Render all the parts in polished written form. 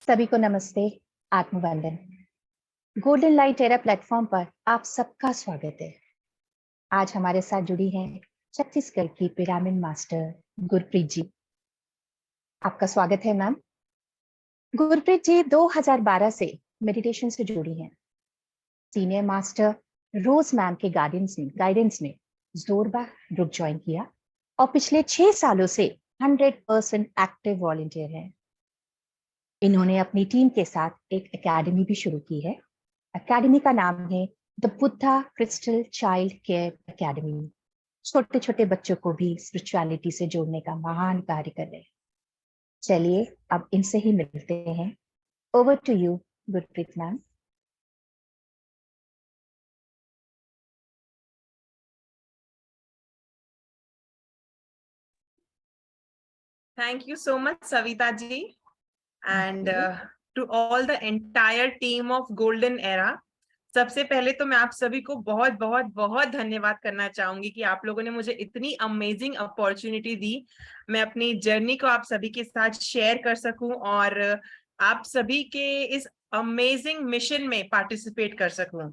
सभी को नमस्ते, आत्मवंदन। गोल्डन लाइट एरा प्लेटफॉर्म पर आप सबका स्वागत है। आज हमारे साथ जुड़ी हैं छत्तीसगढ़ की पिरामिड मास्टर गुरप्रीत जी। आपका स्वागत है मैम। गुरप्रीत जी 2012 से मेडिटेशन से जुड़ी हैं। सीनियर मास्टर रोज मैम के गाइडेंस ने जोरबा ग्रुप ज्वाइन किया और पिछले 6 सालों से 100% एक्टिव वॉलंटियर हैं। इन्होंने अपनी टीम के साथ एक एकेडमी भी शुरू की है। एकेडमी का नाम है the Buddha crystal child care academy. छोटे छोटे बच्चों को भी स्पिरिचुअलिटी से जोड़ने का महान कार्य कर रहे हैं। चलिए अब इनसे ही मिलते हैं। Over to you Gurpreet ma'am. Thank you so much, Savita ji, and to all the entire team of Golden Era. सबसे पहले तो मैं आप सभी को बहुत बहुत बहुत धन्यवाद करना चाहूंगी कि आप लोगों ने मुझे इतनी अमेजिंग अपॉर्चुनिटी दी। मैं अपनी जर्नी को आप सभी के साथ शेयर कर सकूं और आप सभी के इस अमेजिंग मिशन में पार्टिसिपेट कर सकूं।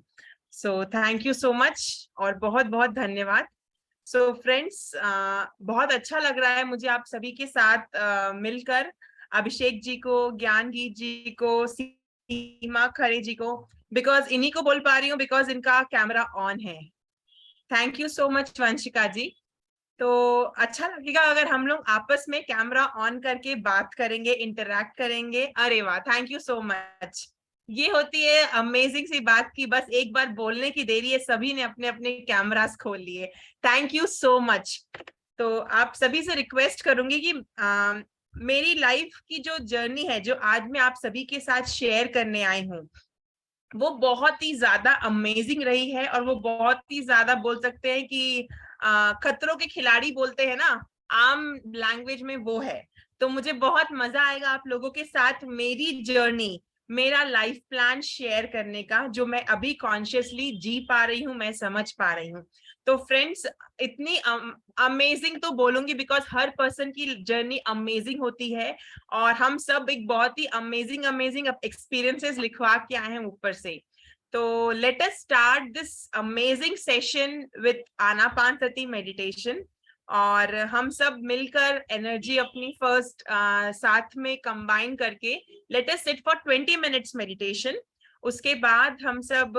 सो थैंक यू सो मच और बहुत बहुत धन्यवाद। सो फ्रेंड्स, बहुत अच्छा लग रहा है मुझे आप सभी के साथ मिलकर। अभिषेक जी को, ज्ञानगीत जी को, सीमा खरे जी को, बिकॉज इन्हीं को बोल पा रही हूँ बिकॉज इनका कैमरा ऑन है। Thank you so much Vanshika ji. तो अच्छा लगेगा अगर हम लोग आपस में कैमरा ऑन करके बात करेंगे, इंटरैक्ट करेंगे। अरे वाह, थैंक यू सो मच। ये होती है अमेजिंग सी बात की बस एक बार बोलने की देरी है, सभी ने अपने अपने कैमरास खोल लिए। Thank you so much. तो आप सभी से रिक्वेस्ट करूंगी कि मेरी लाइफ की जो जर्नी है, जो आज मैं आप सभी के साथ शेयर करने आई हूँ, वो बहुत ही ज्यादा अमेजिंग रही है और वो बहुत ही ज्यादा बोल सकते हैं कि खतरों के खिलाड़ी बोलते हैं ना, आम लैंग्वेज में वो है। तो मुझे बहुत मजा आएगा आप लोगों के साथ मेरी जर्नी, मेरा लाइफ प्लान शेयर करने का, जो मैं अभी कॉन्शियसली जी पा रही हूँ, मैं समझ पा रही हूँ। तो फ्रेंड्स, इतनी अमेजिंग तो बोलूंगी बिकॉज हर पर्सन की जर्नी अमेजिंग होती है और हम सब एक बहुत ही अमेजिंग अमेजिंग एक्सपीरियंसेस लिखवा के आए हैं ऊपर से। तो let us start this amazing session with Anapanasati meditation. और हम सब मिलकर एनर्जी अपनी फर्स्ट साथ में कंबाइन करके late us sit for 20 minutes meditation. उसके बाद हम सब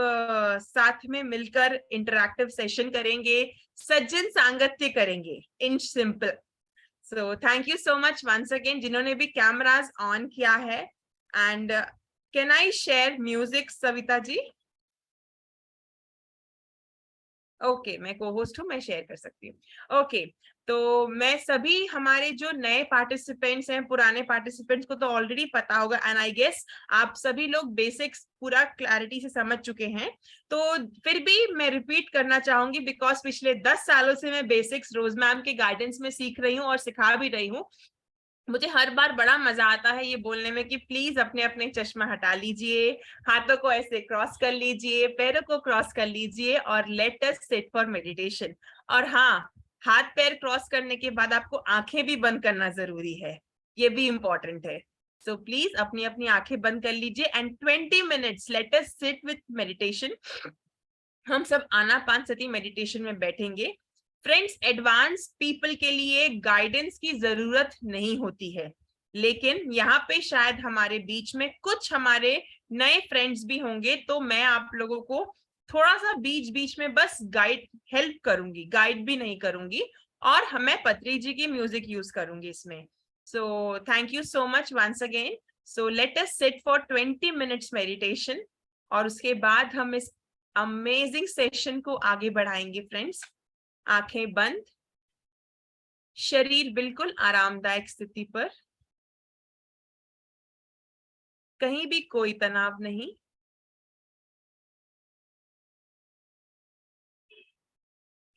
साथ में मिलकर इंटरैक्टिव सेशन करेंगे, सज्जन सांगत्य करेंगे in simple. So thank you so much once again जिन्होंने भी कैमरास ऑन किया है। And can I share music Savita ji? Okay, मैं को होस्ट हूँ, मैं शेयर कर सकती हूँ। ओके, तो मैं सभी हमारे जो नए पार्टिसिपेंट्स हैं, पुराने पार्टिसिपेंट्स को तो ऑलरेडी पता होगा एंड आई गेस आप सभी लोग बेसिक्स पूरा क्लैरिटी से समझ चुके हैं। तो फिर भी मैं रिपीट करना चाहूंगी बिकॉज पिछले 10 सालों से मैं बेसिक्स रोज मैम के गाइडेंस में सीख रही हूँ और सिखा भी रही हूँ। मुझे हर बार बड़ा मजा आता है ये बोलने में कि प्लीज अपने अपने चश्मा हटा लीजिए, हाथों को ऐसे क्रॉस कर लीजिए, पैरों को क्रॉस कर लीजिए और late us sit for meditation. और हाँ, हाथ पैर क्रॉस करने के बाद आपको आंखें भी बंद करना जरूरी है, ये भी इंपॉर्टेंट है। सो प्लीज अपनी अपनी आंखें बंद कर लीजिए and 20 minutes late us sit with meditation. हम सब आनापानसति मेडिटेशन में बैठेंगे। फ्रेंड्स, एडवांस पीपल के लिए गाइडेंस की जरूरत नहीं होती है, लेकिन यहाँ पे शायद हमारे बीच में कुछ हमारे नए फ्रेंड्स भी होंगे, तो मैं आप लोगों को थोड़ा सा बीच बीच में बस गाइड हेल्प करूंगी, गाइड भी नहीं करूंगी। और हमें पत्री जी की म्यूजिक यूज करूंगी इसमें। So thank you so much once again. So let us sit for 20 minutes meditation और उसके बाद हम इस अमेजिंग सेशन को आगे बढ़ाएंगे। फ्रेंड्स, आंखें बंद, शरीर बिल्कुल आरामदायक स्थिति पर, कहीं भी कोई तनाव नहीं।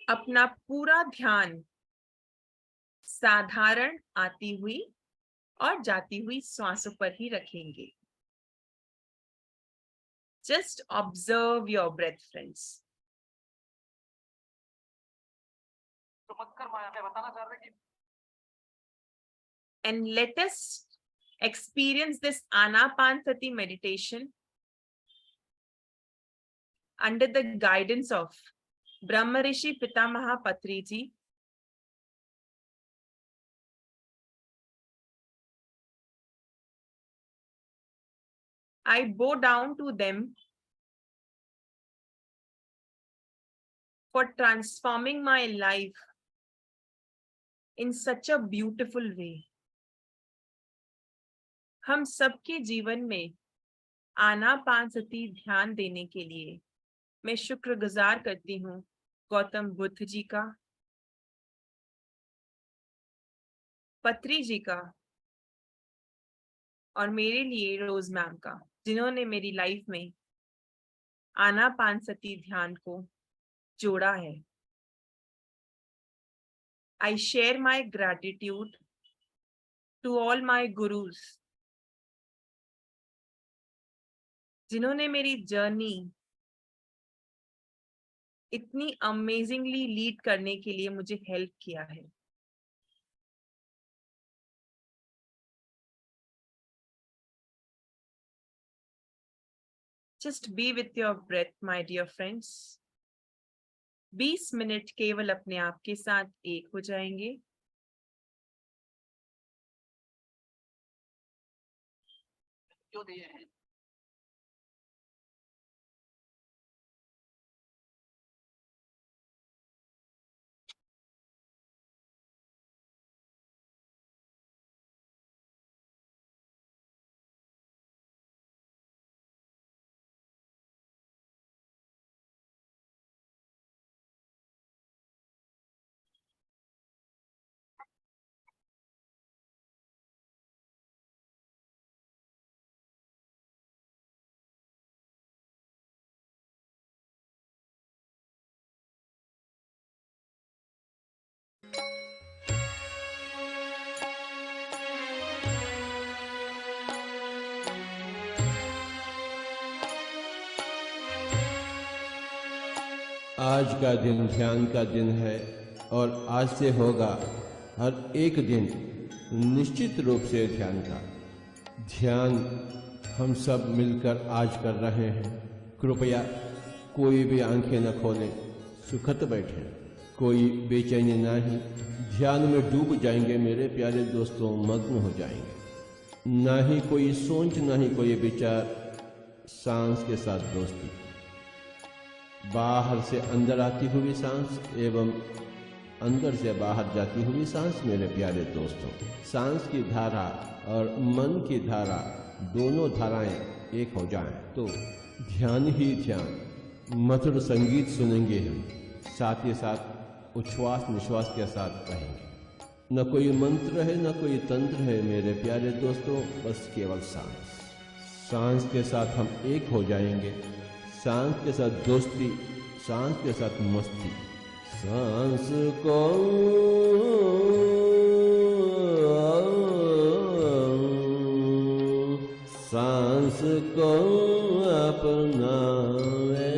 अपना पूरा ध्यान साधारण आती हुई और जाती हुई सांसों पर ही रखेंगे। Just observe your breath friends. And let us experience this Anapanasati meditation under the guidance of Brahmarishi Pitamaha Patri ji. I bow down to them for transforming my life in such a beautiful way. हम सबके जीवन में आनापानसती ध्यान देने के लिए मैं शुक्रगुजार करती हूँ गौतम बुद्ध जी का, पत्री जी का और मेरे लिए रोज मैम का, जिन्होंने मेरी लाइफ में आनापानसती ध्यान को जोड़ा है. I share my gratitude to all my gurus, जिन्होंने मेरी जर्नी इतनी अमेजिंगली लीड करने के लिए मुझे हेल्प किया है. Just be with your breath, my dear friends. 20 minute केवल अपने आप के साथ एक हो जाएंगे. आज का दिन ध्यान का दिन है और आज से होगा हर एक दिन निश्चित रूप से ध्यान का. ध्यान हम सब मिलकर आज कर रहे हैं. कृपया कोई भी आंखें न खोलें, सुखत बैठें, कोई बेचैनी नहीं. ध्यान में डूब जाएंगे मेरे प्यारे दोस्तों, मग्न हो जाएंगे. ना ही कोई सोच, ना ही कोई विचार. सांस के साथ दोस्ती. बाहर से अंदर आती हुई सांस एवं अंदर से बाहर जाती हुई सांस मेरे प्यारे दोस्तों. सांस की धारा और मन की धारा, दोनों धाराएं एक हो जाएं तो ध्यान ही ध्यान. मधुर संगीत सुनेंगे हम, साथ ही साथ उच्छ्वास निश्वास के साथ रहेंगे. न कोई मंत्र है, न कोई तंत्र है मेरे प्यारे दोस्तों, बस केवल सांस. सांस के साथ हम एक हो जाएंगे. सांस के साथ दोस्ती, सांस के साथ मस्ती. सांस को सांस को अपनाए.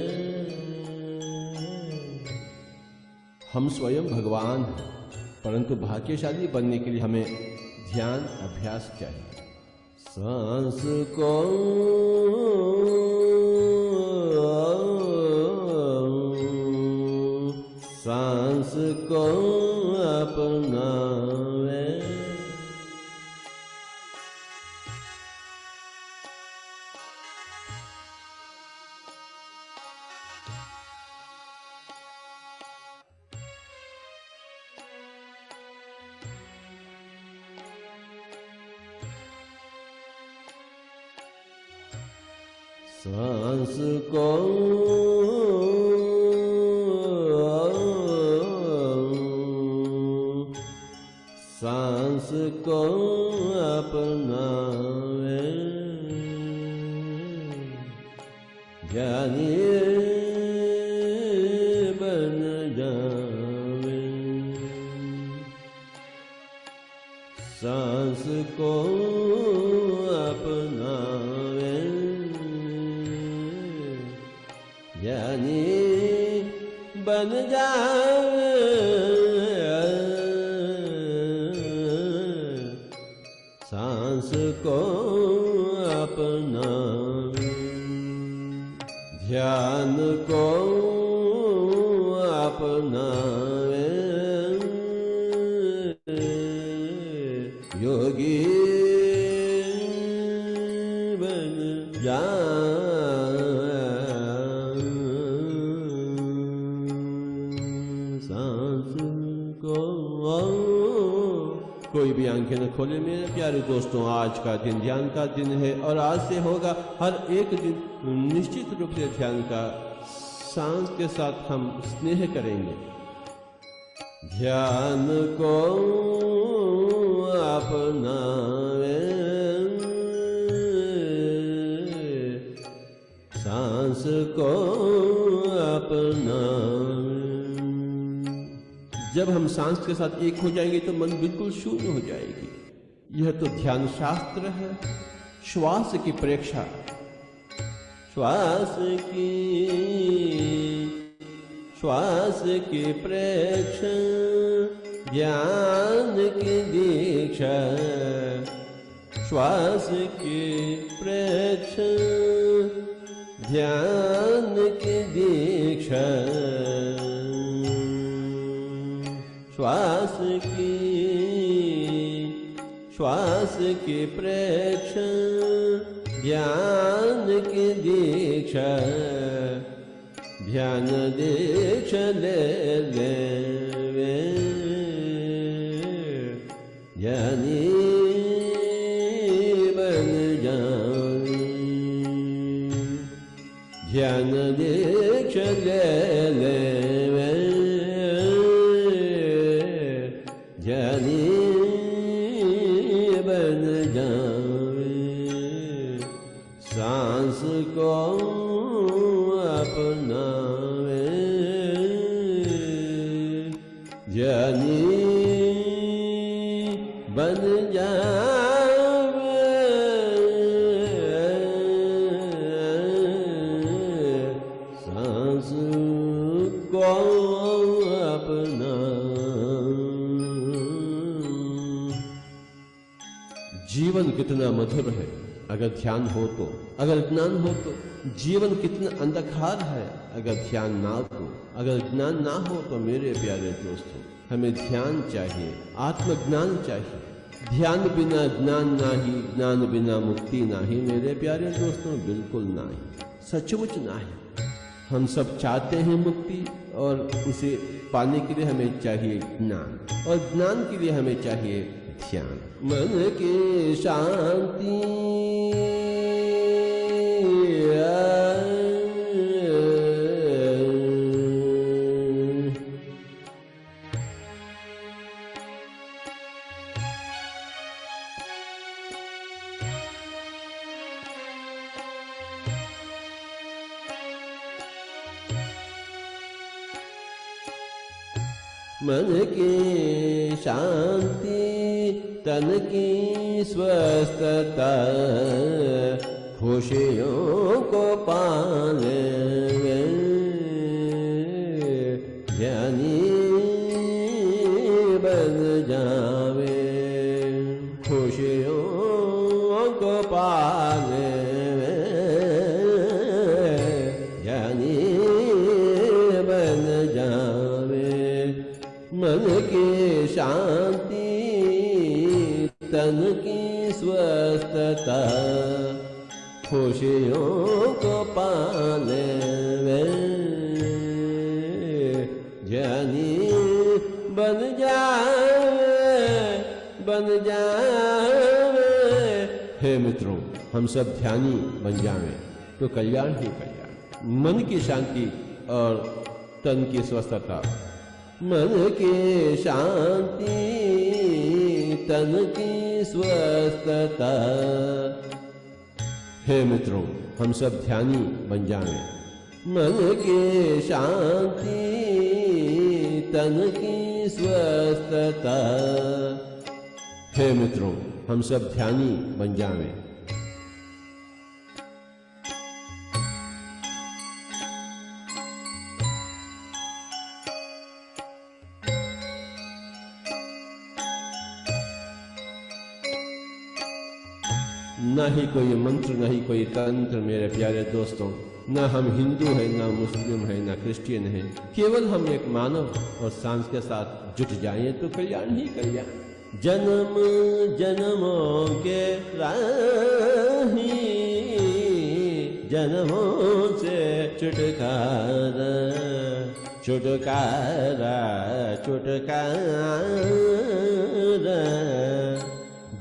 हम स्वयं भगवान हैं, परंतु भाग्यशाली बनने के लिए हमें ध्यान अभ्यास चाहिए. सांस को सांस को अपनावे. सांस को सांस को अपनावे. ज्ञानी बन जावे. सांस को अपनावे. ज्ञानी बन जावे. सांस को अपनावे, ध्यान को अपनावे, योगी बन जाए, सांस को। कोई भी आंखें न खोले मेरे प्यारे दोस्तों, आज का दिन ध्यान का दिन है और आज से होगा हर एक दिन निश्चित रूप से ध्यान का। सांस के साथ हम स्नेह करेंगे, ध्यान को अपनावे, सांस को अपनावे। जब हम सांस के साथ एक हो जाएंगे तो मन बिल्कुल शून्य हो जाएगी। यह तो ध्यान शास्त्र है। श्वास की परीक्षा, श्वास की प्रेक्षा, ध्यान की दीक्षा, श्वास की प्रेक्षा, ध्यान की दीक्षा, श्वास की प्रेक्षा, ध्यान की दीक्षा, ध्यान दीक्षा ले लेवे, ज्ञानी बन जावे, ध्यान दीक्षा ले लेवे, ज्ञानी बन जावे, सांस को अपनावे, ज्ञानी बन जावे, सांस को अपना। जीवन कितना मधुर है अगर ध्यान हो तो, अगर ज्ञान हो तो। जीवन कितना अंधकार है अगर ध्यान ना हो, अगर ज्ञान ना हो तो। मेरे प्यारे दोस्तों, हमें ध्यान चाहिए, आत्मज्ञान चाहिए। ध्यान बिना ज्ञान नाही, ज्ञान बिना मुक्ति नाही। मेरे प्यारे दोस्तों, बिल्कुल नहीं, सचमुच नहीं। हम सब चाहते हैं मुक्ति, और उसे पाने के लिए हमें चाहिए ज्ञान, और ज्ञान के लिए हमें चाहिए ध्यान। मन की शांति मन की शांति, तन की स्वस्थता, खुशियों को पाले ज्ञानी बन जावे, खुशियों को पाले ज्ञानी बन जावे। मन की शांति, तन की स्वस्थता, खुशियों को पाले ज्ञानी बन जावे। हे मित्रों, हम सब ध्यानी बन जावे तो कल्याण ही कल्याण। मन की शांति और तन की स्वस्थता, मन की शांति, तन की स्वस्थता। हे मित्रों, हम सब ध्यानी बन जाएं। मन की शांति, तन की स्वस्थता। हे मित्रों, हम सब ध्यानी बन जाएं। न ही कोई मंत्र, न ही कोई तंत्र मेरे प्यारे दोस्तों। न हम हिंदू हैं, न मुस्लिम हैं, न क्रिश्चियन हैं। केवल हम एक मानव और सांस के साथ जुट जाएं तो कल्याण ही कल्याण। जन्म जन्मों के राही, जन्मों से छुटकारा, छुटकारा, छुटकारा।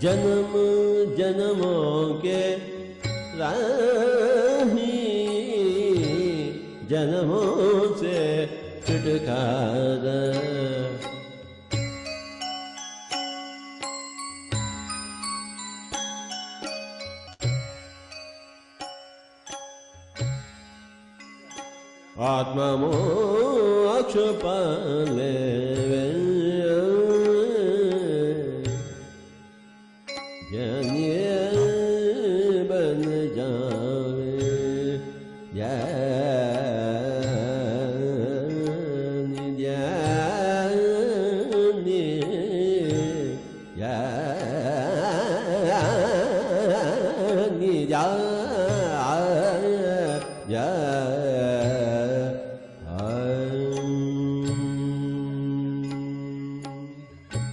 जन्म जन्मों के राही, जन्मों से छुटकारा। आत्मा मोक्ष पाले ज्ञानी बन जावे, ज्ञानी ज्ञानी ज्ञानी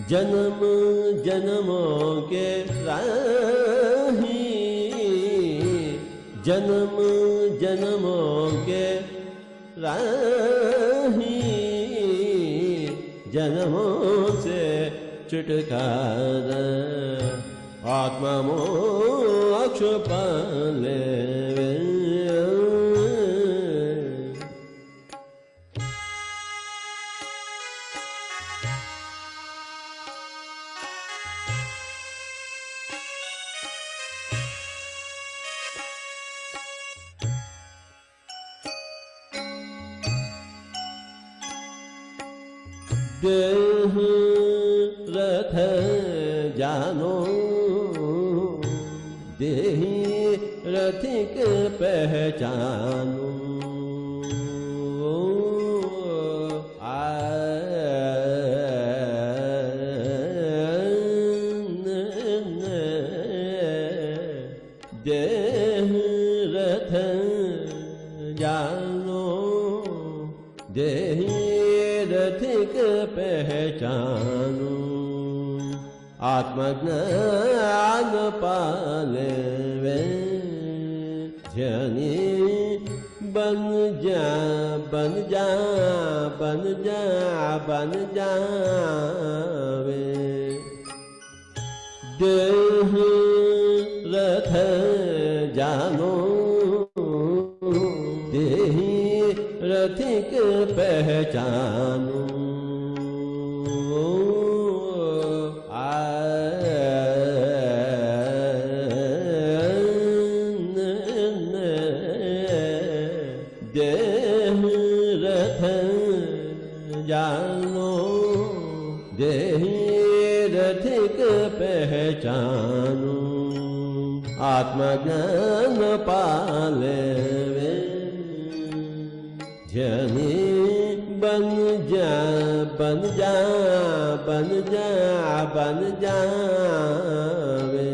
जन्म जन्मों के राही, जन्म जन्मों के राही, जन्मों से छुटकारा। आत्मा मोक्ष पाले देह रथ जानो, देही रथिक पहचानो। देह रथ जानो, देही रथिक पहचानो। आत्मज्ञान पाले वे ज्ञानी बन जा, बन जा, बन जा, बन जावे। देह रथ जानो, देही रथिक पहचानो। देह रथ जानो, देही रथिक पहचानो। आत्मज्ञान पाले वे ज्ञानी बन जा, बन जा, बन जा, बन जावे।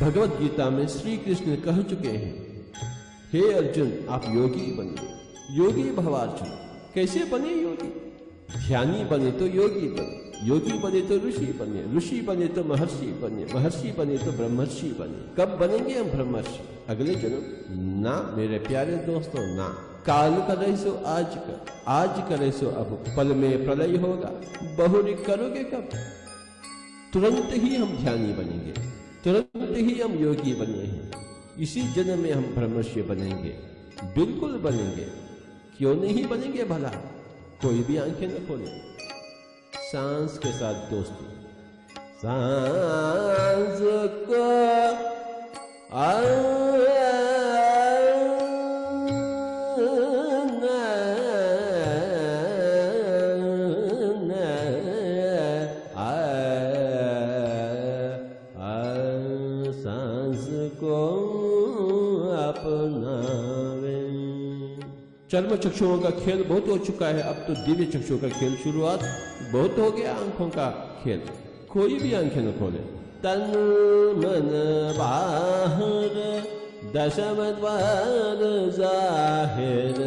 भगवत गीता में श्री कृष्ण कह चुके हैं, हे अर्जुन आप योगी बनिए, योगी भवार्जुन। कैसे बने योगी? ध्यानी बने तो योगी बने, योगी बने तो ऋषि बने, ऋषि बने तो महर्षि बने, महर्षि बने तो ब्रह्मर्षि बने। कब बनेंगे हम ब्रह्मर्षि? अगले जन्म? ना मेरे प्यारे दोस्तों, ना। काल करे सो आज कर, आज करे सो अब, पल में प्रलय होगा, बहुरी करोगे कब? तुरंत ही हम ध्यानी बनेंगे, तुरंत ही हम योगी बने हैं। इसी जन्म में हम ब्रह्मर्षि बनेंगे, बिल्कुल बनेंगे। क्यों नहीं बनेंगे भला? कोई भी आंखें न खोले, सांस के साथ दोस्तों, सांस को सांस को अपनावे। चर्म चक्षुओं का खेल बहुत हो चुका है, अब तो दिव्य चक्षुओं का खेल शुरुआत बहुत हो गया। आंखों का खेल, कोई भी आंखें न खोले। तन मन बाहर दशम द्वार जाहिर,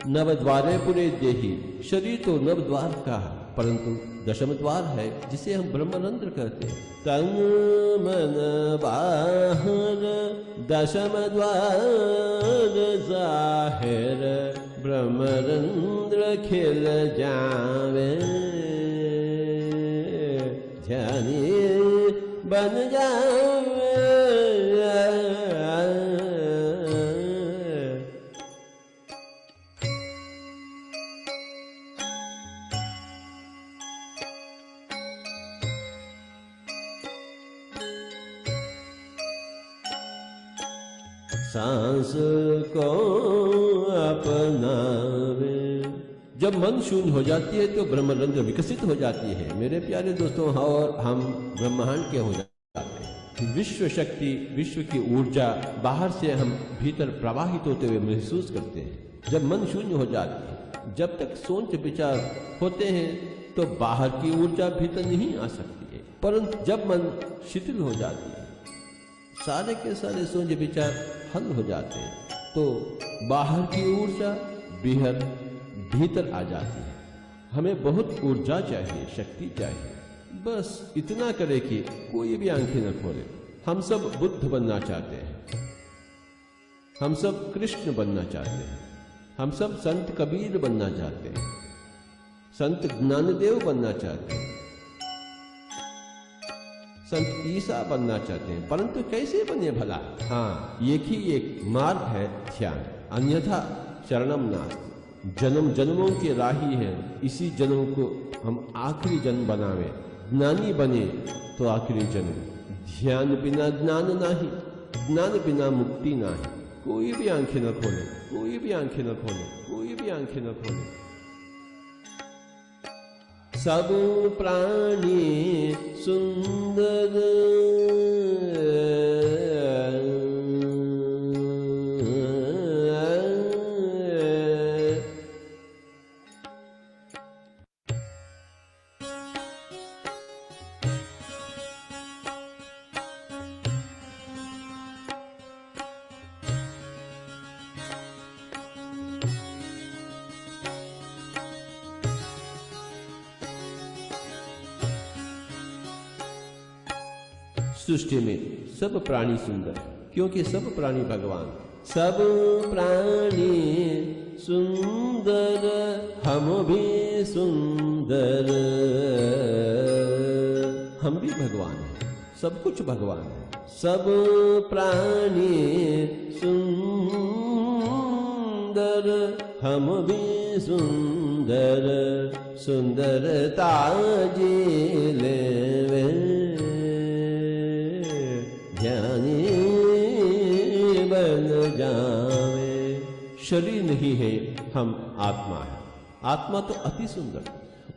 नवद्वारे पुरे देही। शरीर तो नवद्वार का परंतु दशम द्वार है जिसे हम ब्रह्मरंध्र कहते हैं। तन मन बाहर दशम द्वार जाहिर, ब्रह्मरंध्र खिल जावे, ध्यानी बन जावे। सांस को अपनावे। जब मन शून्य हो जाती है तो ब्रह्मरंध्र विकसित हो जाती है मेरे प्यारे दोस्तों, और हम ब्रह्मांड के हो जाते हैं। विश्व शक्ति, विश्व की ऊर्जा बाहर से हम भीतर प्रवाहित होते हुए महसूस करते हैं। जब मन शून्य हो जाती है, जब तक सोच विचार होते हैं तो बाहर की ऊर्जा भीतर नहीं आ सकती है, परंतु जब मन शिथिल हो जाती है, सारे के सारे सोच विचार हल हो जाते हैं, तो बाहर की ऊर्जा भीतर आ जाती है। हमें बहुत ऊर्जा चाहिए, शक्ति चाहिए। बस इतना करे कि कोई भी आंखें न खोले। हम सब बुद्ध बनना चाहते हैं, हम सब कृष्ण बनना चाहते हैं, हम सब संत कबीर बनना चाहते हैं, संत ज्ञानदेव बनना चाहते हैं, संत ईसा बनना चाहते हैं, परंतु कैसे बने भला? हाँ, एक ही एक मार्ग है, ध्यान, अन्यथा शरणम नास्ति। जन्म जन्मों की राही है, इसी जन्म को हम आखिरी जन्म बनावे। ज्ञानी बने तो आखिरी जन्म, ध्यान बिना ज्ञान नहीं, ज्ञान बिना मुक्ति नहीं। कोई भी आंखें न खोले, कोई भी आंखें न खोले, कोई भी आंखें न खोले। सब प्राणी सुंदर, सृष्टि में सब प्राणी सुंदर, क्योंकि सब प्राणी भगवान। सब प्राणी सुंदर, हम भी सुंदर। हम भी भगवान हैं, सब कुछ भगवान है। सब प्राणी सुंदर, हम भी सुंदर। सुंदरता जी लेवे, ज्ञानी बन जावे। शरीर नहीं है, हम आत्मा है। आत्मा तो अति सुंदर,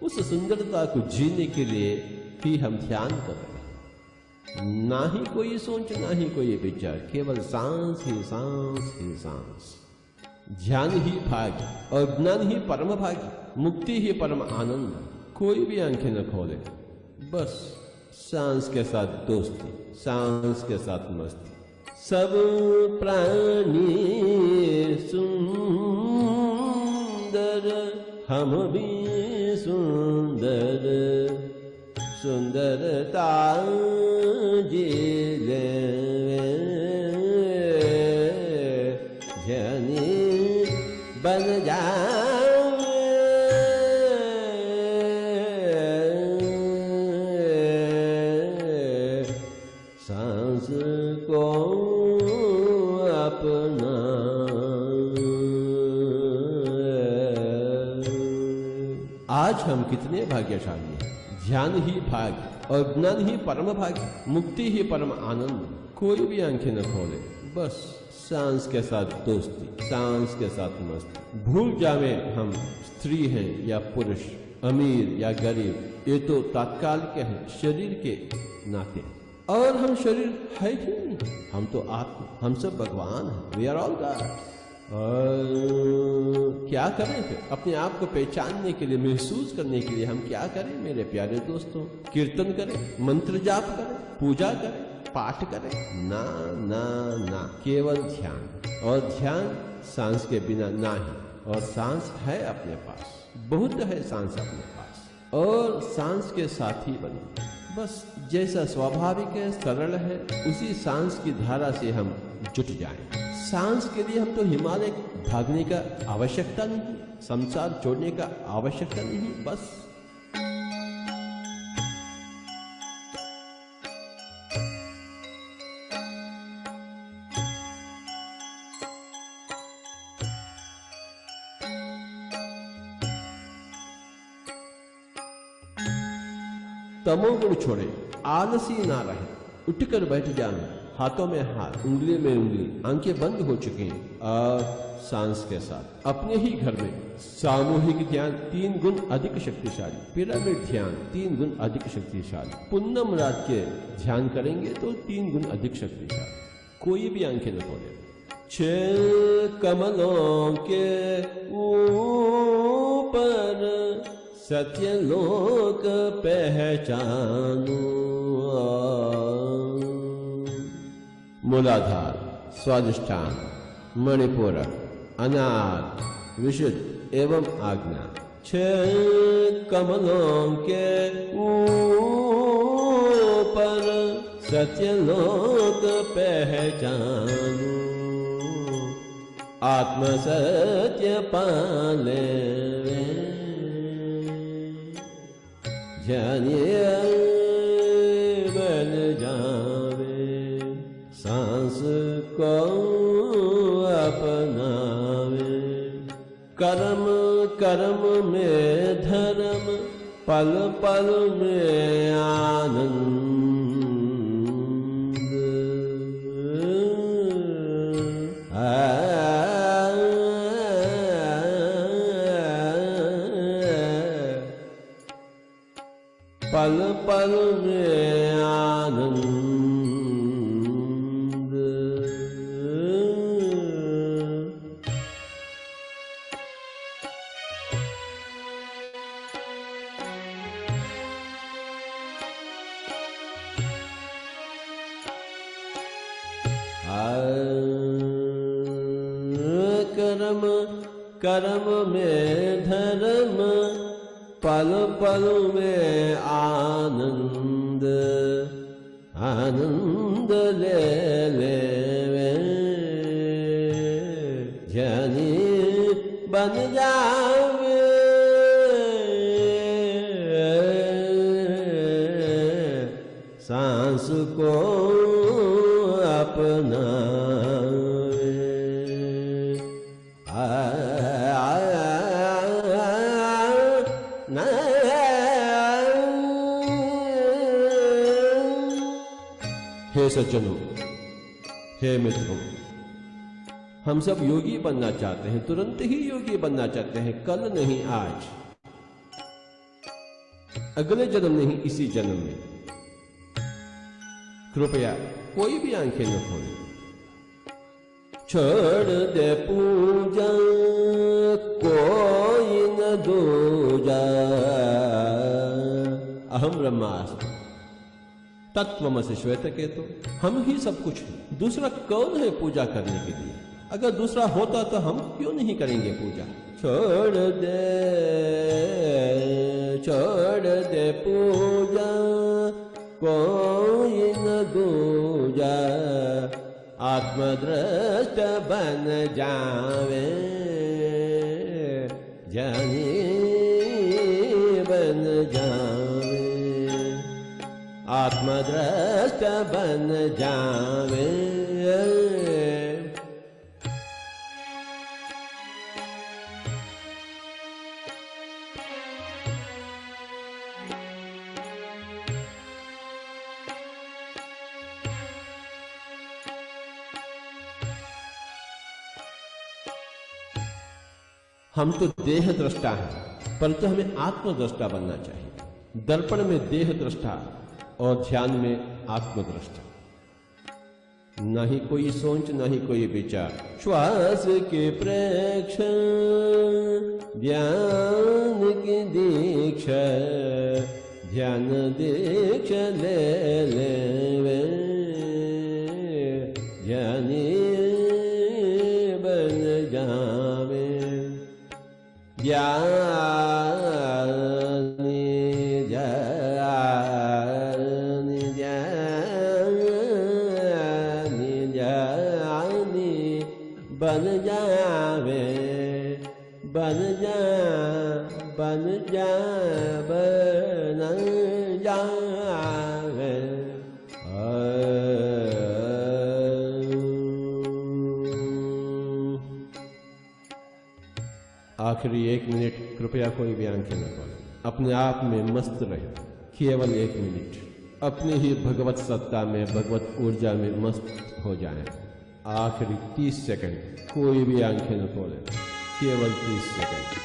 उस सुंदरता को जीने के लिए ही हम ध्यान कर रहे हैं। ना ही कोई सोच, ना ही कोई विचार, केवल सांस ही सांस ही सांस। ध्यान ही भाग्य और ज्ञान ही परम भाग्य, मुक्ति ही परम आनंद। कोई भी आंखें न खोले, बस सांस के साथ दोस्ती, सांस के साथ मस्ती। सब प्राणी सुंदर, हम भी सुंदर। सुंदरता जी लेवे, ज्ञानी बन जावे। सांस को अपना, आज हम कितने भाग्यशाली हैं। ध्यान ही भाग्य और ज्ञान ही परम भाग्य, मुक्ति ही परम आनंद। कोई भी आंखें न खोले, बस सांस के साथ दोस्ती, सांस के साथ मस्ती। भूल जावे हम स्त्री हैं या पुरुष, अमीर या गरीब, ये तो तात्कालिक है शरीर के नाते। और हम शरीर है ही नहीं, हम तो आत्मा, हम सब भगवान हैं, वी आर ऑल गॉड। और क्या करें फिर अपने आप को पहचानने के लिए, महसूस करने के लिए हम क्या करें मेरे प्यारे दोस्तों? कीर्तन करें, मंत्र जाप करें, पूजा करें, पाठ करें? ना ना ना, केवल ध्यान, और ध्यान सांस के बिना ना ही। और सांस है अपने पास, बहुत है सांस अपने पास, और सांस के साथी बने। बस जैसा स्वाभाविक है, सरल है, उसी सांस की धारा से हम जुट जाएं। सांस के लिए हम तो हिमालय भागने का आवश्यकता नहीं, संसार छोड़ने का आवश्यकता नहीं, बस तमोगुण छोड़े, आलसी ना रहे, उठकर बैठ जाए, हाथों में हाथ, उंगली में उंगली, आंखें बंद हो चुकी हैं, और सांस के साथ अपने ही घर में सामूहिक ध्यान 3 गुण अधिक शक्तिशाली, पिरामिड ध्यान 3 गुण अधिक शक्तिशाली, पूनम रात के ध्यान करेंगे तो 3 गुण अधिक शक्तिशाली। कोई भी आंखें न खोले, 6 कमलों के ऊपर सत्यलोक पहचानो। मूलाधार, स्वादिष्ठान, मणिपूरक, अनाद, विशुद्ध एवं आज्ञा। 6 कमलों के ऊपर सत्यलोक पहचानो। आत्म सत्य पाले जानिए बन जावे, सांस को अपनावे। कर्म कर्म में धर्म, पल पल में आनंद। पल पल में आनंद। कर्म कर्म में धर्म, पल पल में आनंद। आनंद ले ले ज्ञानी बन जावे। सांस को अपना हे सज्जनों, हे मित्रों, हम सब योगी बनना चाहते हैं, तुरंत ही योगी बनना चाहते हैं, कल नहीं आज, अगले जन्म नहीं इसी जन्म में। कृपया कोई भी आंखें न खोलें, छोड़ दे पूजा कोई न दूजा। अहम ब्रह्मास्मि तत्त्वमसि श्वेतकेतु। हम ही सब कुछ है, दूसरा कौन है पूजा करने के लिए? अगर दूसरा होता तो हम क्यों नहीं करेंगे पूजा? छोड़ दे पूजा कोई न दूजा। आत्मदृष्ट बन जावे, ज्ञानी बन जावे। आत्मदृष्ट बन जावे। हम तो देह दृष्टा हैं, परंतु हमें आत्मदृष्टा बनना चाहिए। दर्पण में देह दृष्टा और ध्यान में आत्मदृष्टि। न ही कोई सोच, न ही कोई विचार। श्वास के प्रेक्षण, ध्यान की दीक्षा, ध्यान दीक्षा ले ले, ध्यानी बन जावे, ध्यानी बन जावे, बन जा, बन जा, बन जावे। आखिरी 1 मिनट कृपया कोई भी आंखें न खोलें, अपने आप में मस्त रहे। केवल 1 मिनट अपनी ही भगवत सत्ता में, भगवत ऊर्जा में मस्त हो जाएं। आखिरी 30 सेकंड कोई भी आंखें न खोलें, केवल 30 सेकंड।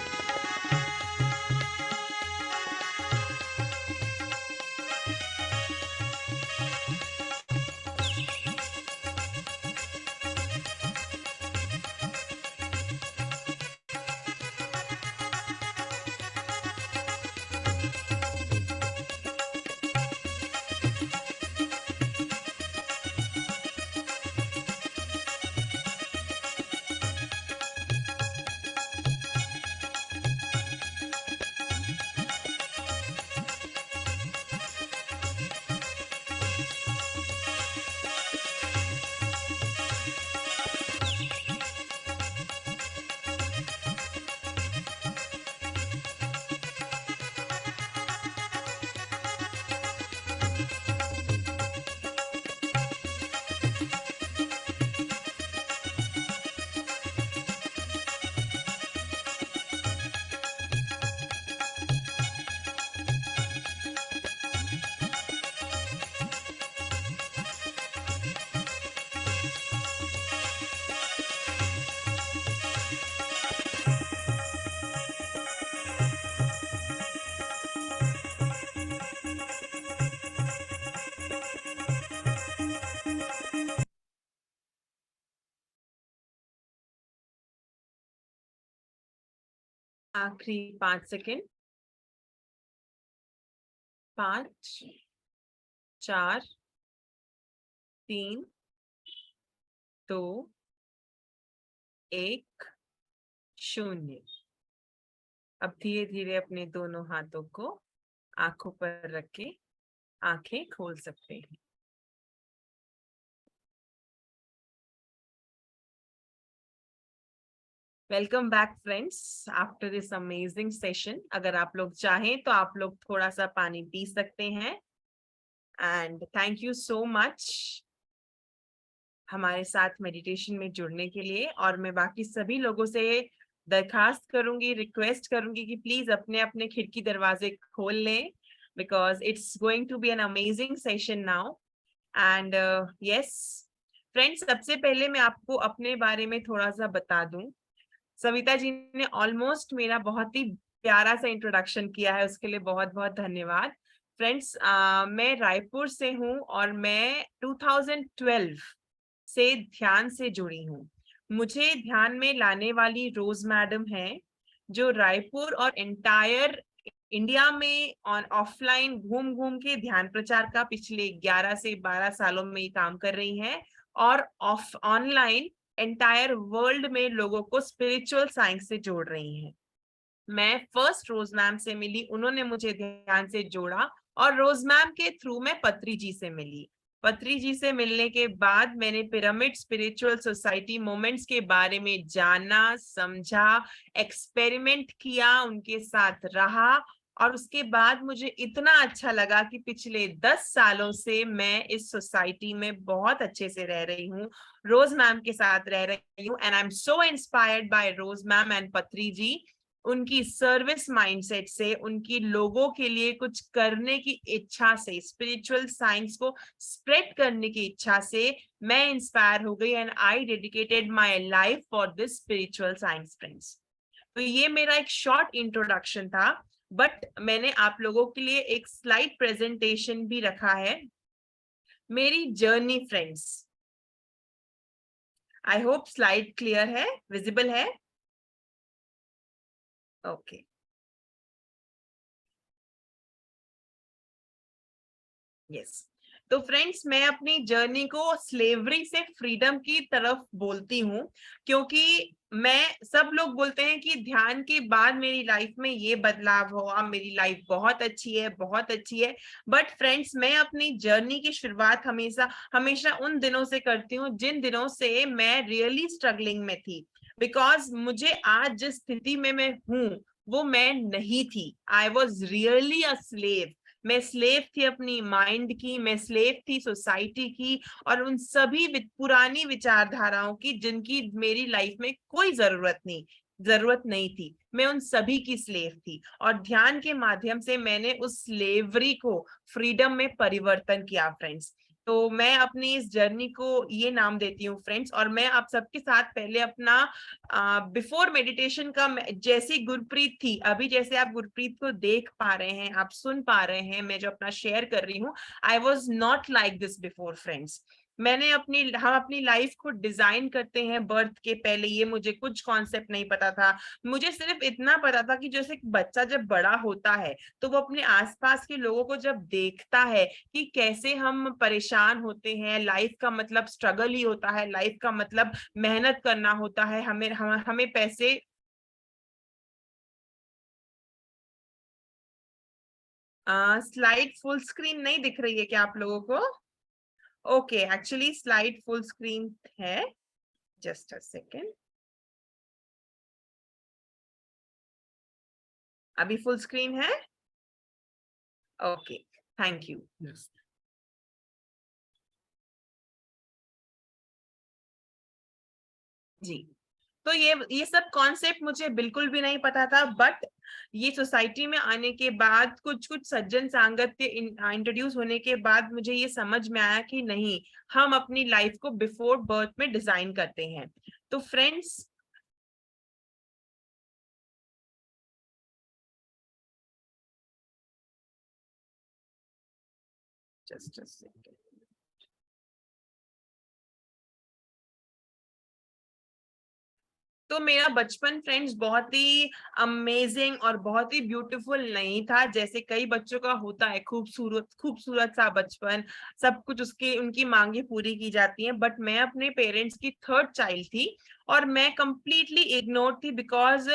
आखिरी 5 सेकंड। 5, 4, 3, 2, 1, 0। अब धीरे धीरे अपने दोनों हाथों को आंखों पर रख के आंखें खोल सकते हैं। Welcome back friends after this amazing session. अगर आप लोग चाहें तो आप लोग थोड़ा सा पानी पी सकते हैं। And thank you so much हमारे साथ मेडिटेशन में जुड़ने के लिए। और मैं बाकी सभी लोगों से दरखास्त करूंगी, रिक्वेस्ट करूंगी कि प्लीज अपने अपने खिड़की दरवाजे खोल लें, because it's going to be an amazing session now. And yes friends, सबसे पहले मैं आपको अपने बारे में थोड़ा सा बता दूं। सविता जी ने ऑलमोस्ट मेरा बहुत ही प्यारा सा इंट्रोडक्शन किया है, उसके लिए बहुत बहुत धन्यवाद। फ्रेंड्स, मैं रायपुर से हूँ और मैं 2012 से ध्यान से जुड़ी हूँ। मुझे ध्यान में लाने वाली रोज मैडम है, जो रायपुर और एंटायर इंडिया में ऑफलाइन घूम घूम के ध्यान प्रचार का पिछले 11 से 12 सालों में ये काम कर रही हैं, और ऑनलाइन एंटायर वर्ल्ड में लोगों को स्पिरिचुअल साइंस से जोड़ रही हैं। मैं फर्स्ट रोज मैम से मिली, उन्होंने मुझे ध्यान से जोड़ा, और रोज मैम के थ्रू मैं पत्री जी से मिली। पत्री जी से मिलने के बाद मैंने पिरामिड स्पिरिचुअल सोसाइटी मोमेंट्स के बारे में जाना, समझा, एक्सपेरिमेंट किया, उनके साथ रहा, और उसके बाद मुझे इतना अच्छा लगा कि पिछले 10 सालों से मैं इस सोसाइटी में बहुत अच्छे से रह रही हूँ, रोज मैम के साथ रह रही हूँ। And I am so inspired by Rose ma'am and Patri ji. उनकी सर्विस माइंडसेट से, उनकी लोगों के लिए कुछ करने की इच्छा से, स्पिरिचुअल साइंस को स्प्रेड करने की इच्छा से मैं इंस्पायर हो गई, and I dedicated my life for this spiritual science friends. तो ये मेरा एक शॉर्ट इंट्रोडक्शन था। बट मैंने आप लोगों के लिए एक स्लाइड प्रेजेंटेशन भी रखा है, मेरी journey friends. I hope slide clear है, विजिबल है। Okay yes. तो फ्रेंड्स, मैं अपनी जर्नी को स्लेवरी से फ्रीडम की तरफ बोलती हूँ, क्योंकि सब लोग बोलते हैं कि ध्यान के बाद मेरी लाइफ में ये बदलाव हुआ, मेरी लाइफ बहुत अच्छी है, बहुत अच्छी है। बट फ्रेंड्स, मैं अपनी जर्नी की शुरुआत हमेशा हमेशा उन दिनों से करती हूँ जिन दिनों से मैं रियली स्ट्रगलिंग में थी। बिकॉज मुझे आज जिस स्थिति में मैं हूँ वो मैं नहीं थी। I was really a slave. मैं स्लेव थी अपनी माइंड की, मैं स्लेव थी सोसाइटी की, और उन सभी पुरानी विचारधाराओं की जिनकी मेरी लाइफ में कोई जरूरत नहीं थी। मैं उन सभी की स्लेव थी, और ध्यान के माध्यम से मैंने उस स्लेवरी को फ्रीडम में परिवर्तन किया फ्रेंड्स। तो मैं अपनी इस जर्नी को ये नाम देती हूँ फ्रेंड्स। और मैं आप सबके साथ पहले अपना बिफोर मेडिटेशन का, जैसी गुरप्रीत थी, अभी जैसे आप गुरप्रीत को देख पा रहे हैं, आप सुन पा रहे हैं, मैं जो अपना शेयर कर रही हूँ, I was not like this before friends. हम अपनी लाइफ को डिजाइन करते हैं बर्थ के पहले, ये मुझे कुछ कॉन्सेप्ट नहीं पता था। मुझे सिर्फ इतना पता था कि जैसे बच्चा जब बड़ा होता है तो वो अपने आसपास के लोगों को जब देखता है कि कैसे हम परेशान होते हैं, लाइफ का मतलब स्ट्रगल ही होता है, लाइफ का मतलब मेहनत करना होता है, हमें पैसे। स्लाइड फुल स्क्रीन नहीं दिख रही है क्या आप लोगों को? Okay, actually slide full screen है, जस्ट अ सेकेंड। अभी फुल स्क्रीन है? Okay, thank you. Yes. जी, तो ये सब कॉन्सेप्ट मुझे बिल्कुल भी नहीं पता था। बट ये सोसाइटी में आने के बाद, कुछ कुछ सज्जन सांगत के इंट्रोड्यूस होने के बाद मुझे ये समझ में आया कि नहीं, हम अपनी लाइफ को बिफोर बर्थ में डिजाइन करते हैं। तो फ्रेंड्स, जस्ट अ सेकेंड। तो मेरा बचपन फ्रेंड्स बहुत ही अमेजिंग और बहुत ही ब्यूटीफुल नहीं था, जैसे कई बच्चों का होता है, खूबसूरत खूबसूरत सा बचपन, सब कुछ उनकी मांगे पूरी की जाती हैं। बट मैं अपने पेरेंट्स की थर्ड चाइल्ड थी, और मैं कंप्लीटली इग्नोर थी, बिकॉज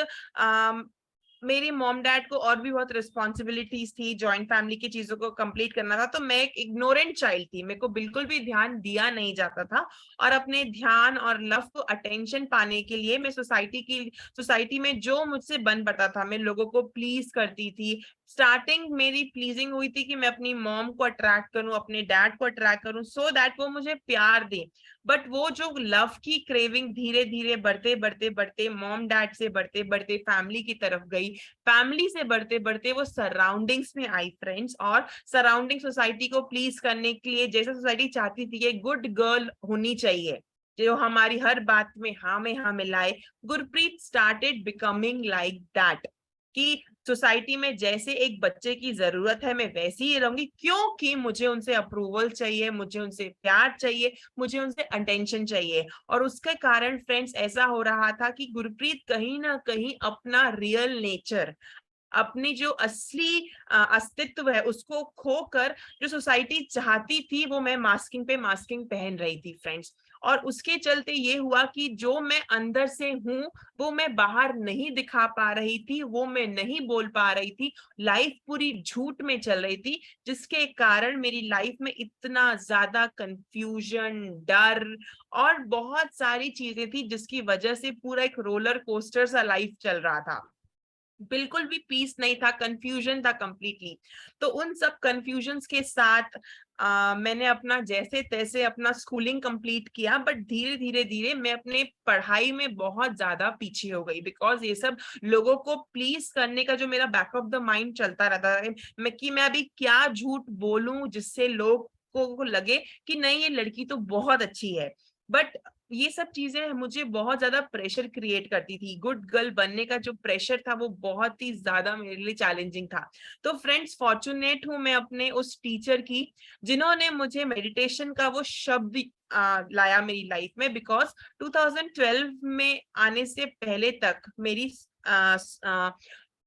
मेरे मॉम डैड को और भी बहुत रिस्पॉन्सिबिलिटीज थी, जॉइंट फैमिली की चीजों को कंप्लीट करना था। तो मैं एक इग्नोरेंट चाइल्ड थी, मेरे को बिल्कुल भी ध्यान दिया नहीं जाता था। और अपने ध्यान और लव को अटेंशन पाने के लिए मैं सोसाइटी में जो मुझसे बन पड़ता था, मैं लोगों को प्लीज करती थी। स्टार्टिंग मेरी प्लीजिंग हुई थी कि मैं अपनी मॉम को अट्रैक्ट करूं, अपने डैड को अट्रैक्ट करूं, सो दैट वो मुझे प्यार दे। बट वो जो लव की क्रेविंग धीरे धीरे बढ़ते बढ़ते बढ़ते मॉम डैड से बढ़ते बढ़ते फैमिली की तरफ गई, फैमिली से बढ़ते बढ़ते वो सराउंडिंग्स में आई फ्रेंड्स। और सराउंडिंग सोसाइटी को प्लीज करने के लिए, जैसे सोसाइटी चाहती थी कि गुड गर्ल होनी चाहिए जो हमारी हर बात में हाँ मिलाए, Gurpreet started becoming like that, कि सोसाइटी में जैसे एक बच्चे की जरूरत है मैं वैसी ही रहूंगी, क्योंकि मुझे उनसे अप्रूवल चाहिए, मुझे उनसे प्यार चाहिए, मुझे उनसे अटेंशन चाहिए। और उसके कारण फ्रेंड्स ऐसा हो रहा था कि गुरप्रीत कहीं ना कहीं अपना रियल नेचर, अपनी जो असली अस्तित्व है उसको खोकर जो सोसाइटी चाहती थी वो मैं मास्किंग पे मास्किंग पहन रही थी फ्रेंड्स। और उसके चलते ये हुआ कि जो मैं अंदर से हूं वो मैं बाहर नहीं दिखा पा रही थी, वो मैं नहीं बोल पा रही थी, लाइफ पूरी झूठ में चल रही थी, जिसके कारण मेरी लाइफ में इतना ज्यादा कंफ्यूजन, डर और बहुत सारी चीजें थी, जिसकी वजह से पूरा एक रोलर कोस्टर सा लाइफ चल रहा था। बिल्कुल भी पीस नहीं था, कंफ्यूजन था कंप्लीटली। तो उन सब कंफ्यूजन्स के साथ मैंने अपना जैसे तैसे अपना स्कूलिंग कंप्लीट किया। बट धीरे धीरे धीरे मैं अपने पढ़ाई में बहुत ज्यादा पीछे हो गई, बिकॉज ये सब लोगों को प्लीज करने का जो मेरा बैक ऑफ द माइंड चलता रहता है, मैं अभी क्या झूठ बोलूं जिससे लोग को लगे कि नहीं ये लड़की तो बहुत अच्छी है। बट ये सब चीजें मुझे बहुत ज्यादा प्रेशर क्रिएट करती थी। गुड गर्ल बनने का जो प्रेशर था वो बहुत ही ज्यादा मेरे लिए चैलेंजिंग था। तो फ्रेंड्स, फॉर्चुनेट हूं मैं अपने उस टीचर की, जिन्होंने मुझे मेडिटेशन का वो शब्द लाया मेरी लाइफ में। बिकॉज 2012 में आने से पहले तक मेरी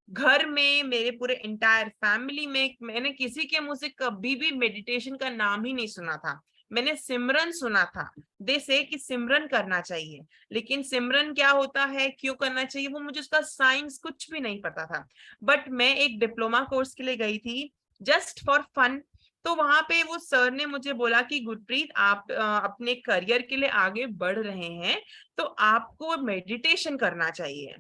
घर में, मेरे पूरे एंटायर फैमिली में, मैंने किसी के मुंह से कभी भी मेडिटेशन का नाम ही नहीं सुना था। मैंने सिमरन सुना था, दे से कि सिमरन करना चाहिए, लेकिन सिमरन क्या होता है, क्यों करना चाहिए, वो मुझे उसका साइंस कुछ भी नहीं पता था। बट मैं एक डिप्लोमा कोर्स के लिए गई थी जस्ट फॉर फन। तो वहां पे वो सर ने मुझे बोला कि गुरप्रीत, आप अपने करियर के लिए आगे बढ़ रहे हैं तो आपको मेडिटेशन करना चाहिए।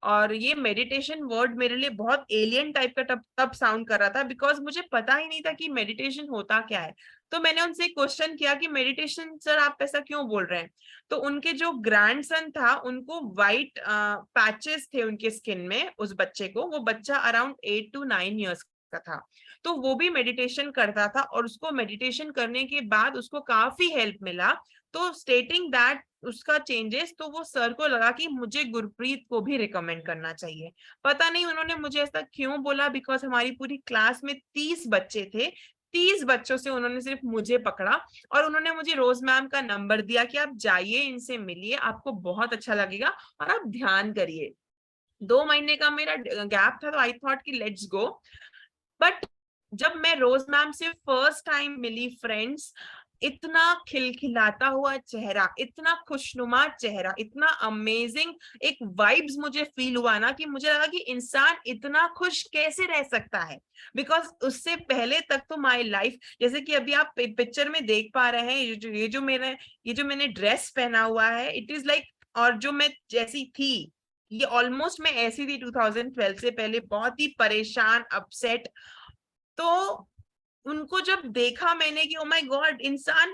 और ये मेडिटेशन वर्ड मेरे लिए बहुत एलियन टाइप का तब साउंड कर रहा था, बिकॉज मुझे पता ही नहीं था कि मेडिटेशन होता क्या है। तो मैंने उनसे क्वेश्चन किया कि मेडिटेशन सर आप ऐसा क्यों बोल रहे हैं। तो उनके जो ग्रैंडसन था, उनको वाइट पैचेस थे उनके स्किन में, उस बच्चे को, वो बच्चा अराउंड 8 to 9 ईयर्स का था। तो वो भी मेडिटेशन करता था और उसको मेडिटेशन करने के बाद उसको काफी हेल्प मिला। तो स्टेटिंग दैट उसका चेंजेस, तो वो सर को लगा कि मुझे गुरप्रीत को भी रिकमेंड करना चाहिए। पता नहीं उन्होंने मुझे ऐसा क्यों बोला, बिकॉज हमारी पूरी क्लास में 30 बच्चे थे। 30 बच्चों से उन्होंने सिर्फ मुझे पकड़ा और उन्होंने मुझे रोज मैम का नंबर दिया कि आप जाइए, इनसे मिलिए, आपको बहुत अच्छा लगेगा और आप ध्यान करिए। 2 महीने का मेरा गैप था, तो आई थॉट कि लेट्स गो। बट जब मैं रोज मैम से फर्स्ट टाइम मिली फ्रेंड्स, इतना खिलखिलाता हुआ चेहरा, इतना खुशनुमा चेहरा, इतना अमेजिंग एक वाइब्स मुझे फील हुआ ना, कि मुझे लगा कि इंसान इतना खुश कैसे रह सकता है। बिकॉज उससे पहले तक तो माय लाइफ, जैसे कि अभी आप पिक्चर में देख पा रहे हैं, ये जो मैंने ड्रेस पहना हुआ है, इट इज लाइक, और जो मैं जैसी थी, ये ऑलमोस्ट मैं ऐसी थी 2012 से पहले, बहुत ही परेशान, अपसेट। तो उनको जब देखा मैंने कि ओ माय गॉड, इंसान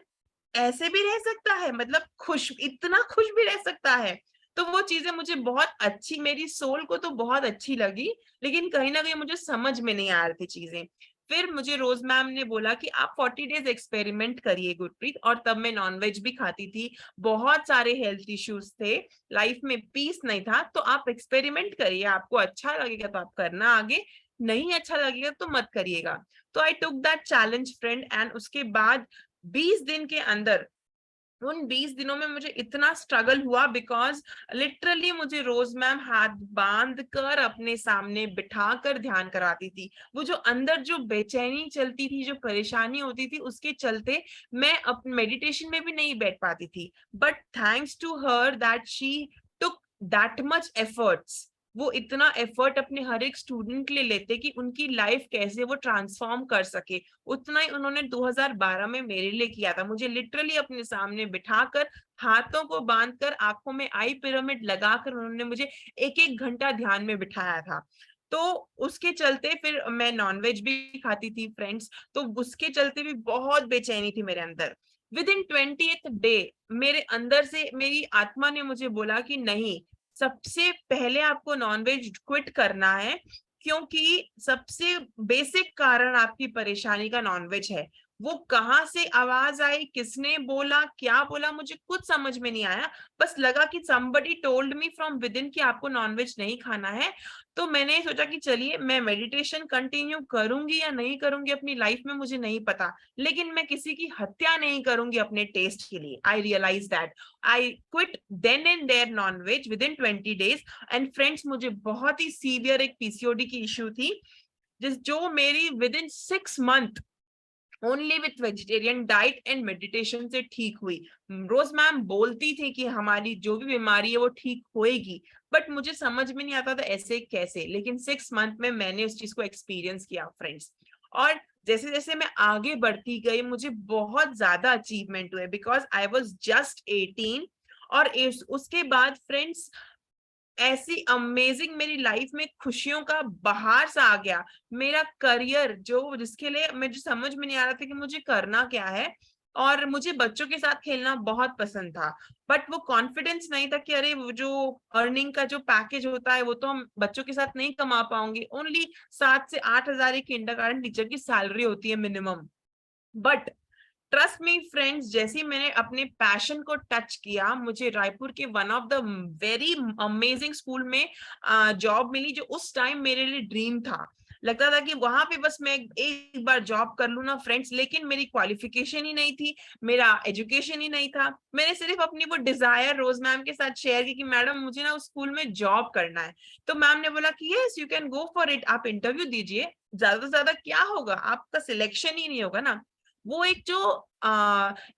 ऐसे भी रह सकता है, मतलब खुश, इतना खुश भी रह सकता है। तो वो चीजें मुझे बहुत अच्छी, मेरी सोल को तो बहुत अच्छी लगी, लेकिन कहीं ना कहीं मुझे समझ में नहीं आ रही थी चीजें। फिर मुझे रोज मैम ने बोला कि आप 40 डेज एक्सपेरिमेंट करिए गुरप्रीत। और तब मैं नॉनवेज भी खाती थी, बहुत सारे हेल्थ इश्यूज थे, लाइफ में पीस नहीं था। तो आप एक्सपेरिमेंट करिए, आपको अच्छा लगेगा तो आप करना आगे, नहीं अच्छा लगेगा तो मत करिएगा। तो I took that challenge friend, and उसके बाद 20 दिन के अंदर, उन 20 दिनों में मुझे इतना स्ट्रगल हुआ, बिकॉज लिटरली मुझे रोज मैम हाथ बांध कर अपने सामने बिठा कर ध्यान कराती थी। वो जो अंदर जो बेचैनी चलती थी, जो परेशानी होती थी, उसके चलते मैं अपने मेडिटेशन में भी नहीं बैठ पाती थी। But thanks to her that she took that much efforts, वो इतना एफर्ट अपने हर एक स्टूडेंट के लिए लेते कि उनकी लाइफ कैसे वो ट्रांसफॉर्म कर सके। उतना ही उन्होंने 2012 में मेरे लिए किया था। मुझे लिटरली अपने सामने बिठाकर, हाथों को बांधकर, आंखों में आई पिरामिड लगाकर उन्होंने मुझे 1-1 घंटा ध्यान में बिठाया था। तो उसके चलते फिर मैं नॉनवेज भी खाती थी फ्रेंड्स, तो उसके चलते भी बहुत बेचैनी थी मेरे अंदर। विद इन 20th डे मेरे अंदर से मेरी आत्मा ने मुझे बोला कि नहीं, सबसे पहले आपको नॉनवेज क्विट करना है, क्योंकि सबसे बेसिक कारण आपकी परेशानी का नॉनवेज है। वो कहाँ से आवाज आई, किसने बोला, क्या बोला, मुझे कुछ समझ में नहीं आया। बस लगा कि somebody told me from within कि आपको नॉनवेज नहीं खाना है। तो मैंने सोचा कि चलिए मैं मेडिटेशन कंटिन्यू करूंगी या नहीं करूंगी अपनी लाइफ में मुझे नहीं पता, लेकिन मैं किसी की हत्या नहीं करूंगी अपने टेस्ट के लिए। I realise that, I quit then and there nonveg within 20 days. And friends, मुझे बहुत ही सीवियर एक पीसीओडी की इश्यू थी, जो मेरी within 6 month only with vegetarian diet and meditation से ठीक हुई। रोज मैम बोलती थी कि हमारी जो भी बीमारी है वो ठीक होएगी, बट मुझे समझ में नहीं आता था ऐसे कैसे। लेकिन 6 मंथ में मैंने उस चीज को एक्सपीरियंस किया फ्रेंड्स। और जैसे जैसे मैं आगे बढ़ती गई, मुझे बहुत ज्यादा अचीवमेंट हुए, बिकॉज आई वॉज जस्ट 18। और उसके बाद फ्रेंड्स, ऐसी अमेजिंग मेरी लाइफ में खुशियों का बहार सा आ गया। मेरा करियर, जो जिसके लिए मुझे समझ में नहीं आ रहा था कि मुझे करना क्या है, और मुझे बच्चों के साथ खेलना बहुत पसंद था, बट वो कॉन्फिडेंस नहीं था कि अरे वो जो अर्निंग का जो पैकेज होता है वो तो हम बच्चों के साथ नहीं कमा पाओगे। ओनली 7 से 8 हजार एक किंडरगार्टन टीचर की सैलरी होती है minimum. But trust me friends, जैसे ही मैंने अपने पैशन को टच किया, मुझे रायपुर के one of the very amazing school में जॉब मिली, जो उस टाइम मेरे लिए ड्रीम था। लगता था कि वहां पे बस मैं एक बार जॉब कर लूं ना फ्रेंड्स, लेकिन मेरी क्वालिफिकेशन ही नहीं थी, मेरा एजुकेशन ही नहीं था। मैंने सिर्फ अपनी वो डिजायर रोज मैम के साथ शेयर की कि मैडम मुझे ना उस स्कूल में जॉब करना है। तो मैम ने बोला कि yes you can go for it, आप इंटरव्यू दीजिए, ज्यादा से ज्यादा क्या होगा, आपका सिलेक्शन ही नहीं होगा ना। वो एक जो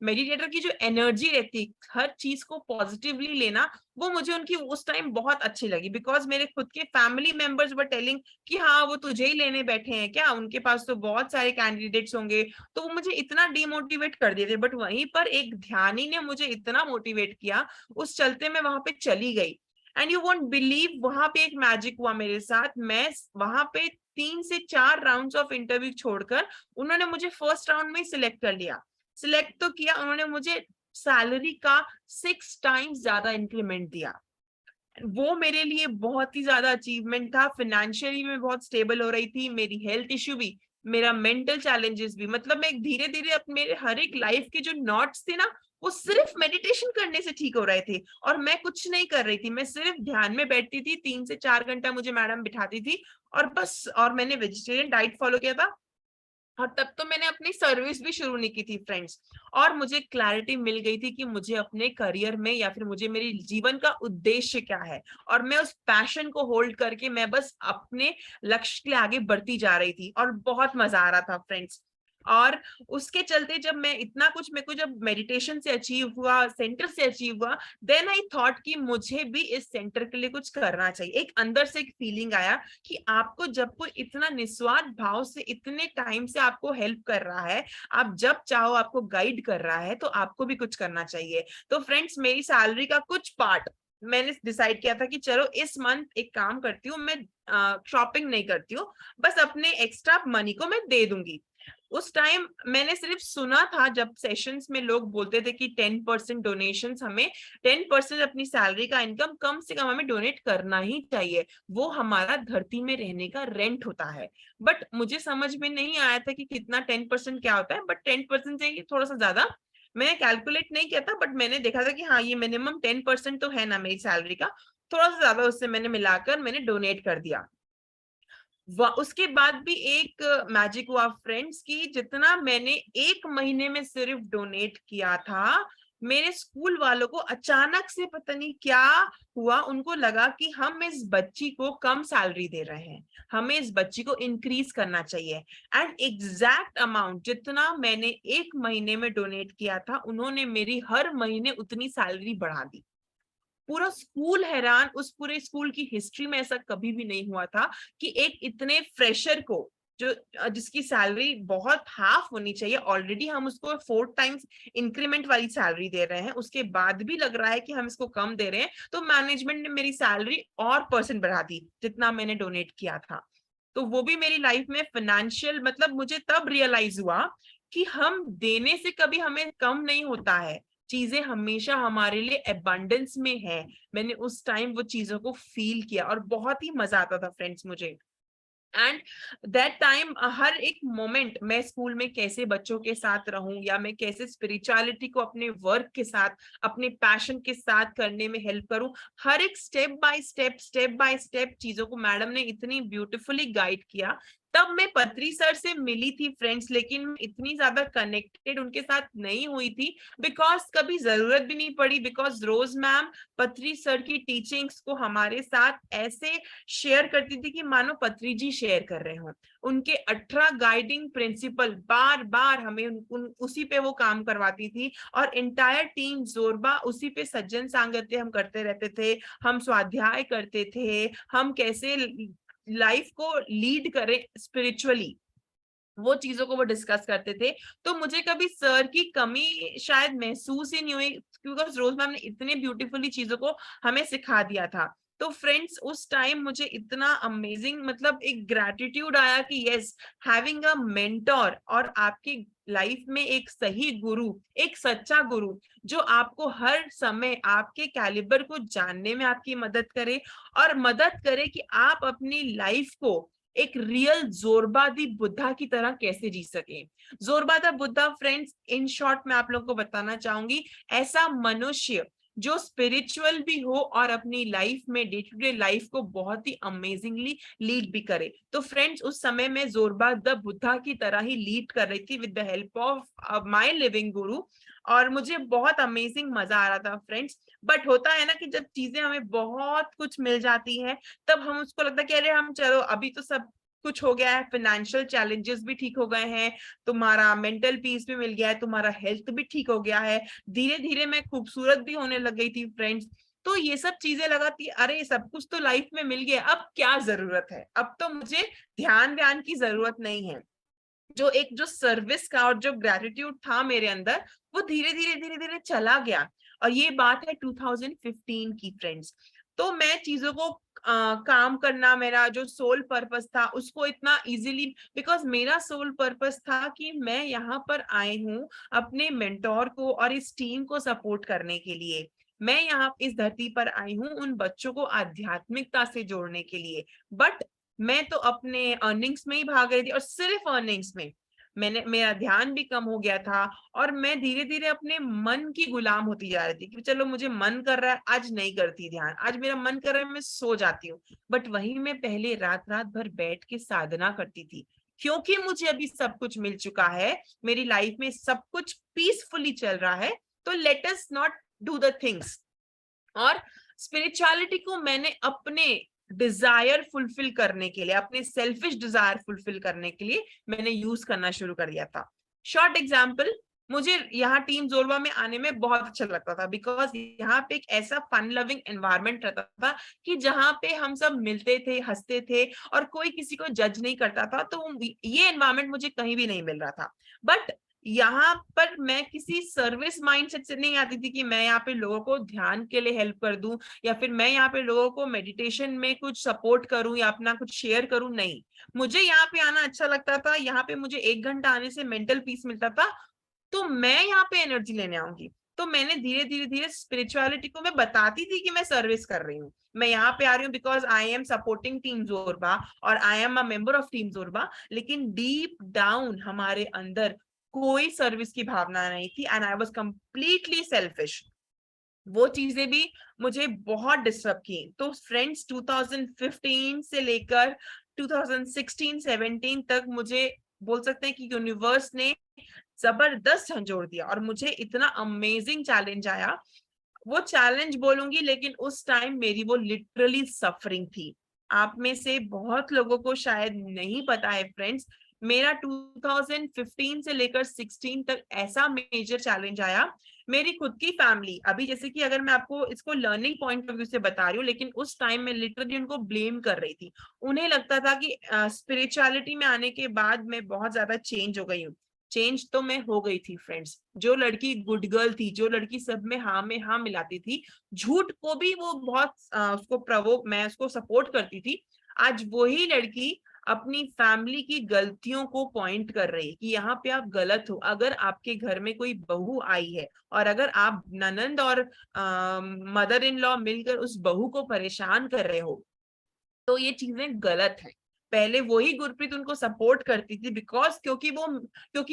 मेडिटेटर की जो एनर्जी रहती है, हर चीज को पॉजिटिवली लेना, वो मुझे उनकी उस टाइम बहुत अच्छी लगी। बिकॉज मेरे खुद के फैमिली मेंबर्स वर टेलिंग कि हाँ वो तुझे ही लेने बैठे हैं क्या, उनके पास तो बहुत सारे कैंडिडेट्स होंगे। तो वो मुझे इतना डिमोटिवेट कर दिए थे, बट वहीं पर एक ध्यानी ने मुझे इतना मोटिवेट किया, उस चलते मैं वहां पे चली गई। एंड यू वोंट बिलीव, वहां पे एक मैजिक हुआ मेरे साथ। मैं वहां पे 3 से 4 राउंड्स ऑफ इंटरव्यू छोड़कर उन्होंने मुझे फर्स्ट राउंड में ही सिलेक्ट कर लिया। सिलेक्ट तो किया उन्होंने, मुझे सैलरी का 6 टाइम्स ज्यादा इंक्रीमेंट दिया। वो मेरे लिए बहुत ही ज्यादा अचीवमेंट था। फाइनेंशियली मैं बहुत स्टेबल हो रही थी, मेरी हेल्थ इश्यू भी, मेरा मेंटल चैलेंजेस भी, मतलब मैं धीरे धीरे मेरे हर एक लाइफ के जो नॉट्स थे ना, वो सिर्फ मेडिटेशन करने से ठीक हो रहे थे। और मैं कुछ नहीं कर रही थी, मैं सिर्फ ध्यान में बैठती थी, 3 से 4 घंटा मुझे मैडम बिठाती थी और बस। और मैंने वेजिटेरियन डाइट फॉलो किया था, और तब तो मैंने अपनी सर्विस भी शुरू नहीं की थी फ्रेंड्स। और मुझे क्लैरिटी मिल गई थी कि मुझे अपने करियर में या फिर मुझे मेरी जीवन का उद्देश्य क्या है, और मैं उस पैशन को होल्ड करके मैं बस अपने लक्ष्य के लिए आगे बढ़ती जा रही थी, और बहुत मजा आ रहा था फ्रेंड्स। और उसके चलते जब मैं इतना कुछ मेरे को जब मेडिटेशन से अचीव हुआ, सेंटर से अचीव हुआ, देन आई थॉट कि मुझे भी इस सेंटर के लिए कुछ करना चाहिए। एक अंदर से एक फीलिंग आया कि आपको जब कोई इतना निस्वार्थ भाव से इतने टाइम से आपको हेल्प कर रहा है, आप जब चाहो आपको गाइड कर रहा है, तो आपको भी कुछ करना चाहिए। तो फ्रेंड्स, मेरी सैलरी का कुछ पार्ट मैंने डिसाइड किया था कि चलो इस मंथ एक काम करती हूँ, मैं शॉपिंग नहीं करती हूँ, बस अपने एक्स्ट्रा मनी को मैं दे दूंगी। उस टाइम मैंने सिर्फ सुना था, जब सेशंस में लोग बोलते थे कि 10% डोनेशंस, हमें 10% अपनी सैलरी का इनकम कम से कम हमें डोनेट करना ही चाहिए, वो हमारा धरती में रहने का रेंट होता है। बट मुझे समझ में नहीं आया था कि कितना 10% क्या होता है, बट 10% से थोड़ा सा ज्यादा मैंने कैलकुलेट नहीं किया था, बट मैंने देखा था कि हाँ ये मिनिमम 10% तो है ना मेरी सैलरी का, थोड़ा सा ज्यादा उससे मैंने मिलाकर मैंने डोनेट कर दिया। उसके बाद भी एक मैजिक हुआ फ्रेंड्स की, जितना मैंने 1 महीने में सिर्फ डोनेट किया था, मेरे स्कूल वालों को अचानक से पता नहीं क्या हुआ, उनको लगा कि हम इस बच्ची को कम सैलरी दे रहे हैं, हमें इस बच्ची को इंक्रीज करना चाहिए। एंड एग्जैक्ट अमाउंट जितना मैंने 1 महीने में डोनेट किया था, उन्होंने मेरी हर महीने उतनी सैलरी बढ़ा दी। पूरा स्कूल हैरान, उस पूरे स्कूल की हिस्ट्री में ऐसा कभी भी नहीं हुआ था कि एक इतने फ्रेशर को, जो जिसकी सैलरी बहुत हाफ होनी चाहिए, ऑलरेडी हम उसको 4 टाइम्स इंक्रीमेंट वाली सैलरी दे रहे हैं, उसके बाद भी लग रहा है कि हम इसको कम दे रहे हैं। तो मैनेजमेंट ने मेरी सैलरी और % बढ़ा दी जितना मैंने डोनेट किया था। तो वो भी मेरी लाइफ में फाइनेंशियल, मतलब मुझे तब रियलाइज हुआ कि हम देने से कभी हमें कम नहीं होता है, चीजें हमेशा हमारे लिए अबंडेंस में है। मैंने उस टाइम वो चीजों को फील किया और बहुत ही मजा आता था फ्रेंड्स मुझे। एंड दैट टाइम हर एक मोमेंट मैं स्कूल में कैसे बच्चों के साथ रहूं, या मैं कैसे स्पिरिचुअलिटी को अपने वर्क के साथ, अपने पैशन के साथ करने में हेल्प करूं, हर एक स्टेप बाय स्टेप चीजों को मैडम ने इतनी ब्यूटीफुली गाइड किया। तब मैं पत्री सर से मिली थी फ्रेंड्स, लेकिन मैं इतनी ज्यादा कनेक्टेड उनके साथ नहीं हुई थी, बिकॉज कभी जरूरत भी नहीं पड़ी। बिकॉज रोज मैम पत्री सर की टीचिंग्स को हमारे साथ ऐसे शेयर करती थी कि मानो पत्री जी शेयर कर रहे हो। उनके 18 गाइडिंग प्रिंसिपल बार बार हमें उसी पे वो काम करवाती थी, और एंटायर टीम जोरबा उसी पे सज्जन सांगत्य हम करते रहते थे, हम स्वाध्याय करते थे, हम कैसे लाइफ को लीड करें स्पिरिचुअली, वो चीजों को वो डिस्कस करते थे। तो मुझे कभी सर की कमी शायद महसूस ही नहीं हुई, क्योंकि रोज मैम ने इतने ब्यूटीफुली चीजों को हमें सिखा दिया था। तो फ्रेंड्स, उस टाइम मुझे इतना अमेजिंग, मतलब एक ग्रैटिट्यूड आया कि यस, हैविंग अ मेंटोर, और आपकी लाइफ में एक सही गुरु, एक सच्चा गुरु जो आपको हर समय आपके कैलिबर को जानने में आपकी मदद करे, और मदद करे कि आप अपनी लाइफ को एक रियल जोरबा दी बुद्धा की तरह कैसे जी सके। Zorba the Buddha friends, in short मैं आप लोगों को बताना चाहूंगी, ऐसा मनुष्य जो स्पिरिचुअल भी हो और अपनी लाइफ में, डे टू डे लाइफ को बहुत ही अमेजिंगली लीड भी करे। तो फ्रेंड्स उस समय में जोरबा द बुद्धा की तरह ही लीड कर रही थी with the help of my living गुरु, और मुझे बहुत अमेजिंग मजा आ रहा था फ्रेंड्स। बट होता है ना कि जब चीजें हमें बहुत कुछ मिल जाती है तब हम उसको लगता है कि अरे हम चलो अभी तो सब कुछ हो गया है, फाइनेंशियल चैलेंजेस भी ठीक हो गए हैं, तुम्हारा मेंटल पीस भी मिल गया है, तुम्हारा हेल्थ भी ठीक हो गया है, धीरे धीरे मैं खूबसूरत भी होने लग गई थी फ्रेंड्स। तो ये सब चीजें लगा थी अरे सब कुछ तो लाइफ में मिल गया, अब क्या जरूरत है, अब तो मुझे ध्यान की जरूरत नहीं है। जो सर्विस का और जो ग्रेटिट्यूड था मेरे अंदर, वो धीरे धीरे चला गया। और ये बात है 2015 की फ्रेंड्स। तो मैं चीजों को काम करना, मेरा जो सोल पर्पस था उसको इतना इजीली, बिकॉज मेरा सोल पर्पस था कि मैं यहाँ पर आई हूँ अपने मेंटोर को और इस टीम को सपोर्ट करने के लिए। मैं यहाँ इस धरती पर आई हूँ उन बच्चों को आध्यात्मिकता से जोड़ने के लिए। बट मैं तो अपने अर्निंग्स में ही भाग रही थी, और सिर्फ अर्निंग्स में मेरा ध्यान भी कम हो गया था, और मैं धीरे धीरे अपने मन की गुलाम होती जा रही थी कि चलो मुझे मन कर रहा है, आज नहीं करती ध्यान, आज मेरा मन कर रहा है मैं सो जाती हूँ। बट वही मैं पहले रात रात भर बैठ के साधना करती थी, क्योंकि मुझे अभी सब कुछ मिल चुका है, मेरी लाइफ में सब कुछ पीसफुली चल रहा है, तो let us not do the things. और स्पिरिचुअलिटी को मैंने अपने डिजायर फुलफिल करने के लिए, अपने सेल्फिश डिजायर फुलफिल करने के लिए मैंने यूज करना शुरू कर दिया था। शॉर्ट एग्जाम्पल, मुझे यहाँ टीम जोरबा में आने में बहुत अच्छा लगता था, बिकॉज यहाँ पे एक ऐसा फन लविंग एनवायरनमेंट रहता था कि जहाँ पे हम सब मिलते थे, हंसते थे, और कोई किसी को जज नहीं करता था। तो ये एनवायरनमेंट मुझे कहीं भी नहीं मिल रहा था। बट यहाँ पर मैं किसी सर्विस माइंडसेट से नहीं आती थी कि मैं यहाँ पे लोगों को ध्यान के लिए हेल्प कर दूं, या फिर मैं यहाँ पे लोगों को मेडिटेशन में कुछ सपोर्ट करूं या अपना कुछ शेयर करूं। नहीं, मुझे यहाँ पे आना अच्छा लगता था, यहाँ पे मुझे 1 घंटा आने से मेंटल पीस मिलता था, तो मैं यहाँ पे एनर्जी लेने आऊंगी। तो मैंने धीरे धीरे स्पिरिचुअलिटी को मैं बताती थी कि मैं सर्विस कर रही हूँ, मैं यहाँ पे आ रही हूँ because I am supporting team Zorba और I am a member of team Zorba. लेकिन डीप डाउन हमारे अंदर कोई सर्विस की भावना नहीं थी, and I was completely selfish. वो चीजें भी मुझे बहुत डिस्टर्ब की। तो फ्रेंड्स 2015 से लेकर 2016-17 तक मुझे बोल सकते हैं कि यूनिवर्स ने जबरदस्त झंझोड़ दिया, और मुझे इतना अमेजिंग चैलेंज आया। वो चैलेंज बोलूंगी, लेकिन उस टाइम मेरी वो लिटरली सफरिंग थी। आप में से बहुत लोगों को शायद नहीं पता है फ्रेंड्स, मेरा 2015 से लेकर 16 तक ऐसा मेजर चैलेंज आया। मेरी खुद की फैमिली, अभी जैसे कि अगर मैं आपको इसको लर्निंग पॉइंट ऑफ व्यू से बता रही हूँ, लेकिन उस टाइम में लिटरली उनको ब्लेम कर रही थी। उन्हें लगता था कि स्पिरिचुअलिटी में आने के बाद मैं बहुत ज्यादा चेंज हो गई हूँ। चेंज तो मैं हो गई थी फ्रेंड्स। जो लड़की गुड गर्ल थी, जो लड़की सब में हाँ मिलाती थी, झूठ को भी वो बहुत मैं उसको सपोर्ट करती थी, आज वही लड़की अपनी फैमिली की गलतियों को पॉइंट कर रही है कि यहाँ पे आप गलत हो। अगर आपके घर में कोई बहू आई है और अगर आप ननंद और मदर इन लॉ मिलकर उस बहू को परेशान कर रहे हो, तो ये चीजें गलत है। पहले वही गुरप्रीत उनको सपोर्ट करती थी बिकॉज क्योंकि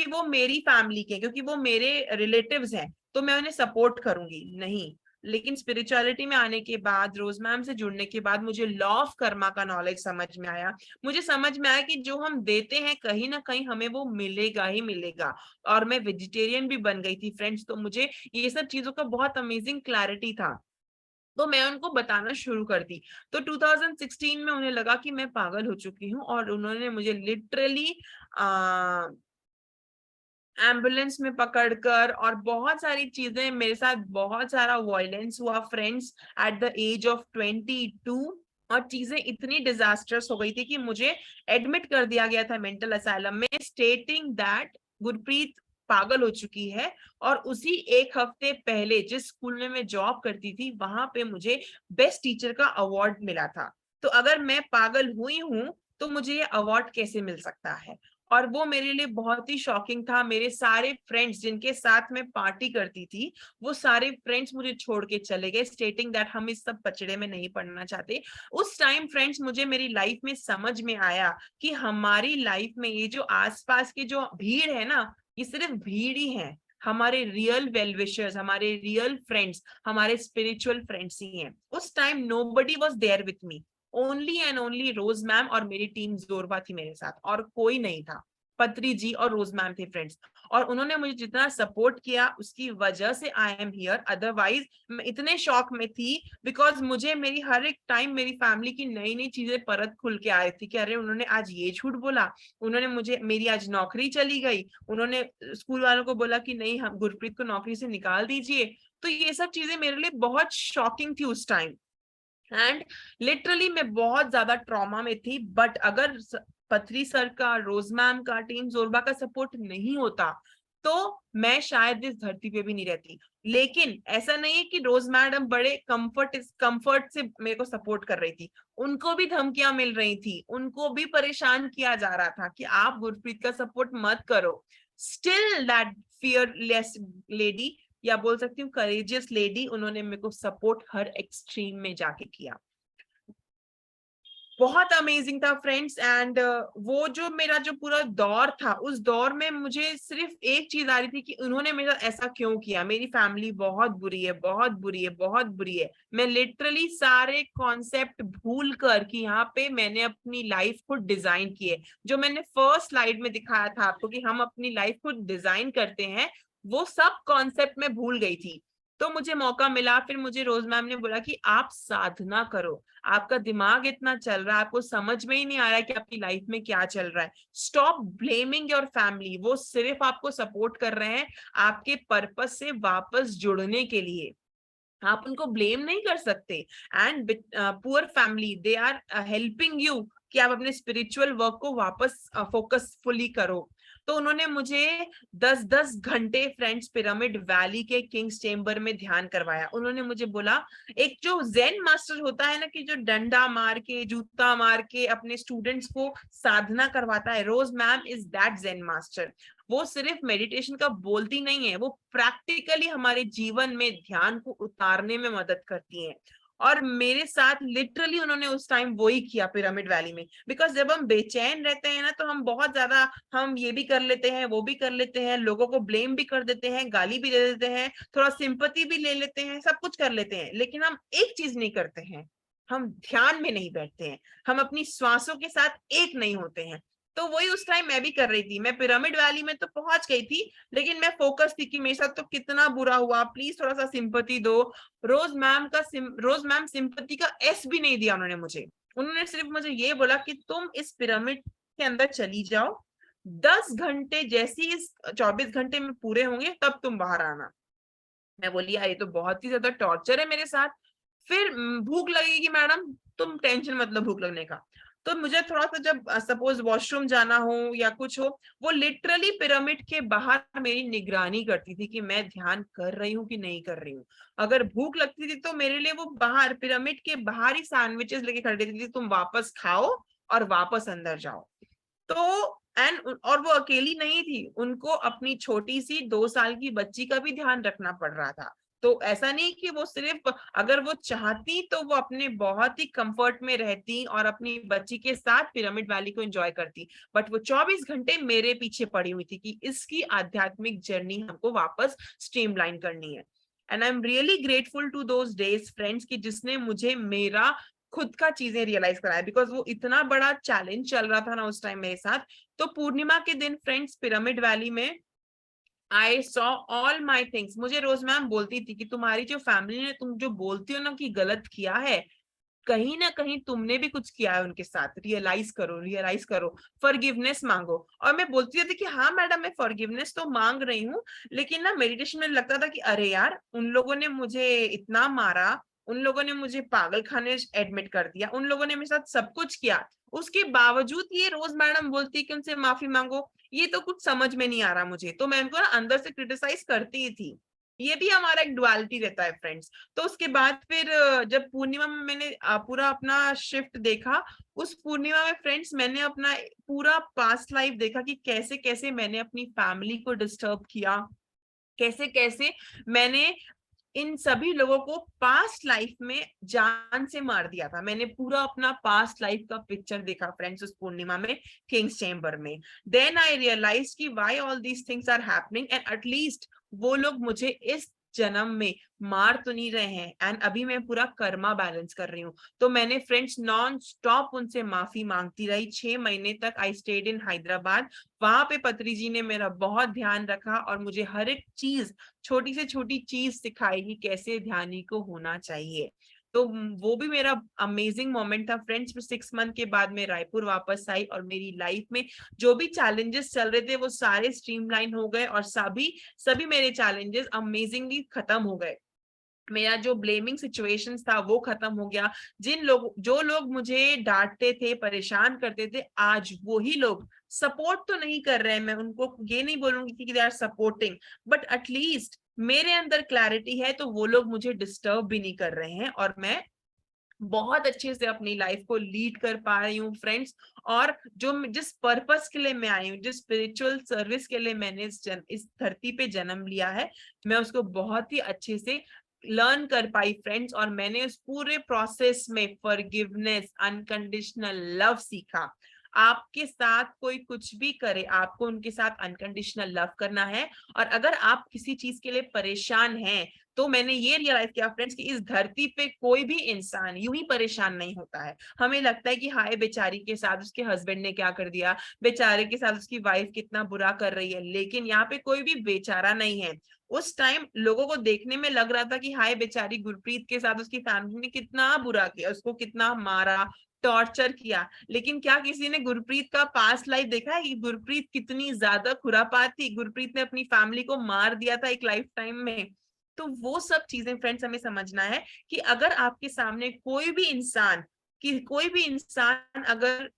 वो मेरी फैमिली के, क्योंकि वो मेरे रिलेटिव्स हैं, तो मैं उन्हें सपोर्ट करूंगी नहीं। लेकिन स्पिरिचुअलिटी में आने के बाद, रोज मैम से जुड़ने के बाद, मुझे लॉ ऑफ कर्मा का नॉलेज समझ में आया। मुझे समझ में आया कि जो हम देते हैं कहीं ना कहीं हमें वो मिलेगा ही मिलेगा। और मैं वेजिटेरियन भी बन गई थी फ्रेंड्स, तो मुझे ये सब चीजों का बहुत अमेजिंग क्लैरिटी था, तो मैं उनको बताना शुरू कर दी। तो 2016 में उन्हें लगा कि मैं पागल हो चुकी हूँ, और उन्होंने मुझे लिटरली एम्बुलेंस में पकड़कर, और बहुत सारी चीजें मेरे साथ, बहुत सारा वायलेंस हुआ friends at the age of 22। और चीजें इतनी डिजास्टर्स हो गई थी कि मुझे एडमिट कर दिया गया था मेंटल असाइलम में, स्टेटिंग दैट गुरप्रीत पागल हो चुकी है। और उसी एक हफ्ते पहले जिस स्कूल में मैं जॉब करती थी, वहां पे मुझे बेस्ट टीचर का अवार्ड मिला था। तो अगर मैं पागल हुई हूं तो मुझे ये अवार्ड कैसे मिल सकता है। और वो मेरे लिए बहुत ही शॉकिंग था। मेरे सारे फ्रेंड्स जिनके साथ मैं पार्टी करती थी, वो सारे फ्रेंड्स मुझे छोड़ के चले गए, स्टेटिंग दैट हम इस सब पचड़े में नहीं पड़ना चाहते। उस टाइम फ्रेंड्स मुझे मेरी लाइफ में समझ में आया कि हमारी लाइफ में ये जो आसपास की जो भीड़ है ना, ये सिर्फ भीड़ ही है। हमारे रियल वेल विशर्स, हमारे रियल फ्रेंड्स, हमारे स्पिरिचुअल फ्रेंड्स ही हैं। उस time nobody was there with me, only and only Rose ma'am और मेरी टीम जोरबा थी मेरे साथ, और कोई नहीं था। पत्री जी और रोज मैम थे फ्रेंड्स, और उन्होंने मुझे जितना सपोर्ट किया उसकी वजह से आई एम हियर। अदरवाइज मैं इतने शॉक में थी, बिकॉज मुझे मेरी हर एक टाइम मेरी फैमिली की नई नई चीजें परत खुल के आ रही थी कि अरे उन्होंने आज ये झूठ बोला, उन्होंने मुझे, मेरी आज नौकरी चली गई, उन्होंने स्कूल वालों को बोला कि नहीं हम गुरप्रीत को नौकरी से निकाल दीजिए। तो ये सब चीजें मेरे लिए बहुत शॉकिंग थी उस टाइम, एंड लिटरली मैं बहुत ज्यादा ट्रॉमा में थी। बट अगर पथरी सर का, रोज मैम का, टीम जोरबा का सपोर्ट नहीं होता तो मैं शायद इस धरती पे भी नहीं रहती। लेकिन ऐसा नहीं है कि रोज मैडम बड़े कंफर्ट से मेरे को सपोर्ट कर रही थी, उनको भी धमकियां मिल रही थी, उनको भी परेशान किया जा रहा था कि आप गुरप्रीत का सपोर्ट मत करो। स्टिल दैट फियरलेस लेडी, या बोल सकती हूँ करेजियस लेडी, उन्होंने मेरे को सपोर्ट हर एक्सट्रीम में जाके किया। बहुत अमेजिंग था फ्रेंड्स। एंड वो जो मेरा जो पूरा दौर था, उस दौर में मुझे सिर्फ एक चीज आ रही थी कि उन्होंने मेरा ऐसा क्यों किया, मेरी फैमिली बहुत बुरी है, बहुत बुरी है, बहुत बुरी है। मैं लिटरली सारे कॉन्सेप्ट भूल कर कि यहाँ पे मैंने अपनी लाइफ को डिजाइन की है, जो मैंने फर्स्ट स्लाइड में दिखाया था आपको कि हम अपनी लाइफ को डिजाइन करते हैं, वो सब कॉन्सेप्ट में भूल गई थी। तो मुझे मौका मिला, फिर मुझे रोज मैम ने बोला कि आप साधना करो, आपका दिमाग इतना चल रहा है, आपको समझ में ही नहीं आ रहा है कि आपकी लाइफ में क्या चल रहा है। स्टॉप ब्लेमिंग योर फैमिली, वो सिर्फ आपको सपोर्ट कर रहे हैं आपके पर्पस से वापस जुड़ने के लिए, आप उनको ब्लेम नहीं कर सकते। And poor family, they are helping you कि आप अपने स्पिरिचुअल वर्क को वापस फोकसफुली करो। तो उन्होंने मुझे 10-10 घंटे फ्रेंड्स पिरामिड वैली के किंग्स चेंबर में ध्यान करवाया। उन्होंने मुझे बोला, एक जो जेन मास्टर होता है ना कि जो डंडा मार के, जूता मार के अपने स्टूडेंट्स को साधना करवाता है, Rose ma'am is that Zen master. वो सिर्फ मेडिटेशन का बोलती नहीं है, वो प्रैक्टिकली हमारे जीवन में ध्यान को उतारने में मदद करती है। और मेरे साथ लिटरली उन्होंने उस टाइम वही किया पिरामिड वैली में। बिकॉज जब हम बेचैन रहते हैं ना, तो हम बहुत ज्यादा, हम ये भी कर लेते हैं, वो भी कर लेते हैं, लोगों को ब्लेम भी कर देते हैं, गाली भी दे देते हैं, थोड़ा सिंपैथी भी ले लेते हैं, सब कुछ कर लेते हैं, लेकिन हम एक चीज नहीं करते हैं, हम ध्यान में नहीं बैठते हैं, हम अपनी श्वासों के साथ एक नहीं होते हैं। तो वही उस टाइम मैं भी कर रही थी। मैं पिरामिड वैली में तो पहुंच गई थी, लेकिन मैं फोकस थी कि मेरे साथ तो कितना बुरा हुआ, प्लीज थोड़ा सा सिंपैथी दो। रोज मैम सिंपैथी का एस भी नहीं दिया उन्होंने मुझे। उन्होंने सिर्फ मुझे ये बोला कि तुम इस पिरामिड के अंदर चली जाओ, 10 घंटे जैसे ही इस 24 घंटे में पूरे होंगे तब तुम बाहर आना। मैं बोली यार ये तो बहुत ही ज्यादा टॉर्चर है मेरे साथ। फिर भूख लगेगी मैडम, तुम टेंशन मत लो भूख लगने का। तो मुझे थोड़ा सा जब सपोज वॉशरूम जाना हो या कुछ हो, वो लिटरली पिरामिड के बाहर मेरी निगरानी करती थी कि मैं ध्यान कर रही हूँ कि नहीं कर रही हूँ। अगर भूख लगती थी तो मेरे लिए वो बाहर पिरामिड के बाहर ही सैंडविचेस लेके खड़ी रहती थी, तुम वापस खाओ और वापस अंदर जाओ। तो और वो अकेली नहीं थी, उनको अपनी छोटी सी 2 साल की बच्ची का भी ध्यान रखना पड़ रहा था। तो ऐसा नहीं कि वो सिर्फ, अगर वो चाहती तो वो अपने बहुत ही कंफर्ट में रहती और अपनी बच्ची के साथ पिरामिड वैली को एंजॉय करती, बट वो 24 घंटे मेरे पीछे पड़ी हुई थी कि इसकी आध्यात्मिक जर्नी हमको वापस स्ट्रीमलाइन करनी है। And I am really grateful to those days friends कि जिसने मुझे मेरा खुद का चीजें रियलाइज कराया, बिकॉज वो इतना बड़ा चैलेंज चल रहा था ना उस टाइम मेरे साथ। तो पूर्णिमा के दिन फ्रेंड्स पिरामिड वैली में I saw all my things. मुझे रोज मैम बोलती थी कि तुम्हारी जो फैमिली ने तुम जो बोलती हो ना कि गलत किया है, कहीं ना कहीं तुमने भी कुछ किया है उनके साथ, रियलाइज करो, रियलाइज करो, फॉरगिवनेस मांगो। और मैं बोलती थी कि हाँ मैडम मैं फॉरगिवनेस तो मांग रही हूँ, लेकिन ना मेडिटेशन में लगता था कि अरे यार उन लोगों ने मुझे इतना मारा, उन लोगों ने मुझे पागल खाने एडमिट कर दिया, उन लोगों ने मेरे साथ सब कुछ किया, उसके बावजूद ये रोज मैडम बोलती कि उनसे माफी मांगो, ये तो कुछ समझ में नहीं आ रहा मुझे। तो मैं उनको ना अंदर से क्रिटिसाइज करती ही थी ये भी हमारा एक डुअलिटी रहता है फ्रेंड्स। तो उसके बाद फिर जब पूर्णिमा में मैंने पूरा अपना शिफ्ट देखा, उस पूर्णिमा में फ्रेंड्स मैंने अपना पूरा पास्ट लाइफ देखा कि कैसे कैसे मैंने अपनी फैमिली को डिस्टर्ब किया, कैसे कैसे मैंने इन सभी लोगों को पास्ट लाइफ में जान से मार दिया था। मैंने पूरा अपना पास्ट लाइफ का पिक्चर देखा फ्रेंड्स उस पूर्णिमा में किंग्स चेंबर में। देन आई रियलाइज कि why all these things are happening, and at least वो लोग मुझे इस जन्म में मार तो नहीं रहे हैं, एंड अभी मैं पूरा कर्मा बैलेंस कर रही हूँ। तो मैंने फ्रेंड्स नॉन स्टॉप उनसे माफी मांगती रही। 6 महीने तक आई स्टेड इन हैदराबाद। वहां पे पत्री जी ने मेरा बहुत ध्यान रखा और मुझे हर एक चीज, छोटी से छोटी चीज सिखाई कि कैसे ध्यानी को होना चाहिए। तो वो भी मेरा अमेजिंग मोमेंट था फ्रेंड्स। 6 मंथ के बाद मैं रायपुर वापस आई और मेरी लाइफ में जो भी चैलेंजेस चल रहे थे वो सारे स्ट्रीमलाइन हो गए और सभी मेरे चैलेंजेस अमेजिंगली खत्म हो गए। मेरा जो ब्लेमिंग सिचुएशंस था वो खत्म हो गया। जो लोग मुझे डांटते थे, परेशान करते थे, आज वही लोग सपोर्ट तो नहीं कर रहे हैं। मैं उनको ये नहीं बोलूंगी कि they are supporting, but at least मेरे अंदर क्लैरिटी है तो वो लोग मुझे डिस्टर्ब भी नहीं कर रहे हैं और मैं बहुत अच्छे से अपनी लाइफ को लीड कर पा रही हूँ फ्रेंड्स। और जिस पर्पस के लिए मैं आई हूँ, जिस स्पिरिचुअल सर्विस के लिए मैंने इस धरती पे जन्म लिया है, मैं उसको बहुत ही अच्छे से लर्न कर पाई फ्रेंड्स। और मैंने उस पूरे प्रोसेस में फॉरगिवनेस, अनकंडीशनल लव सीखा। आपके साथ कोई कुछ भी करे, आपको उनके साथ अनकंडीशनल लव करना है। और अगर आप किसी चीज के लिए परेशान हैं, तो मैंने ये रियलाइज किया फ्रेंड्स कि इस धरती पे कोई भी इंसान यूं ही परेशान नहीं होता है। हमें लगता है कि हाय बेचारी के साथ उसके हस्बैंड ने क्या कर दिया, बेचारे के साथ उसकी वाइफ कितना बुरा कर रही है, लेकिन यहाँ पे कोई भी बेचारा नहीं है। उस टाइम लोगों को देखने में लग रहा था कि हाय बेचारी गुरप्रीत के साथ उसकी फैमिली ने कितना बुरा किया, उसको कितना मारा, टॉर्चर किया। लेकिन क्या किसी ने गुरप्रीत का पास्ट लाइफ देखा है कि गुरप्रीत कितनी ज्यादा खुरापात थी? गुरप्रीत ने अपनी फैमिली को मार दिया था एक लाइफ टाइम में। तो वो सब चीजें फ्रेंड्स हमें समझना है कि अगर आपके सामने कोई भी इंसान अगर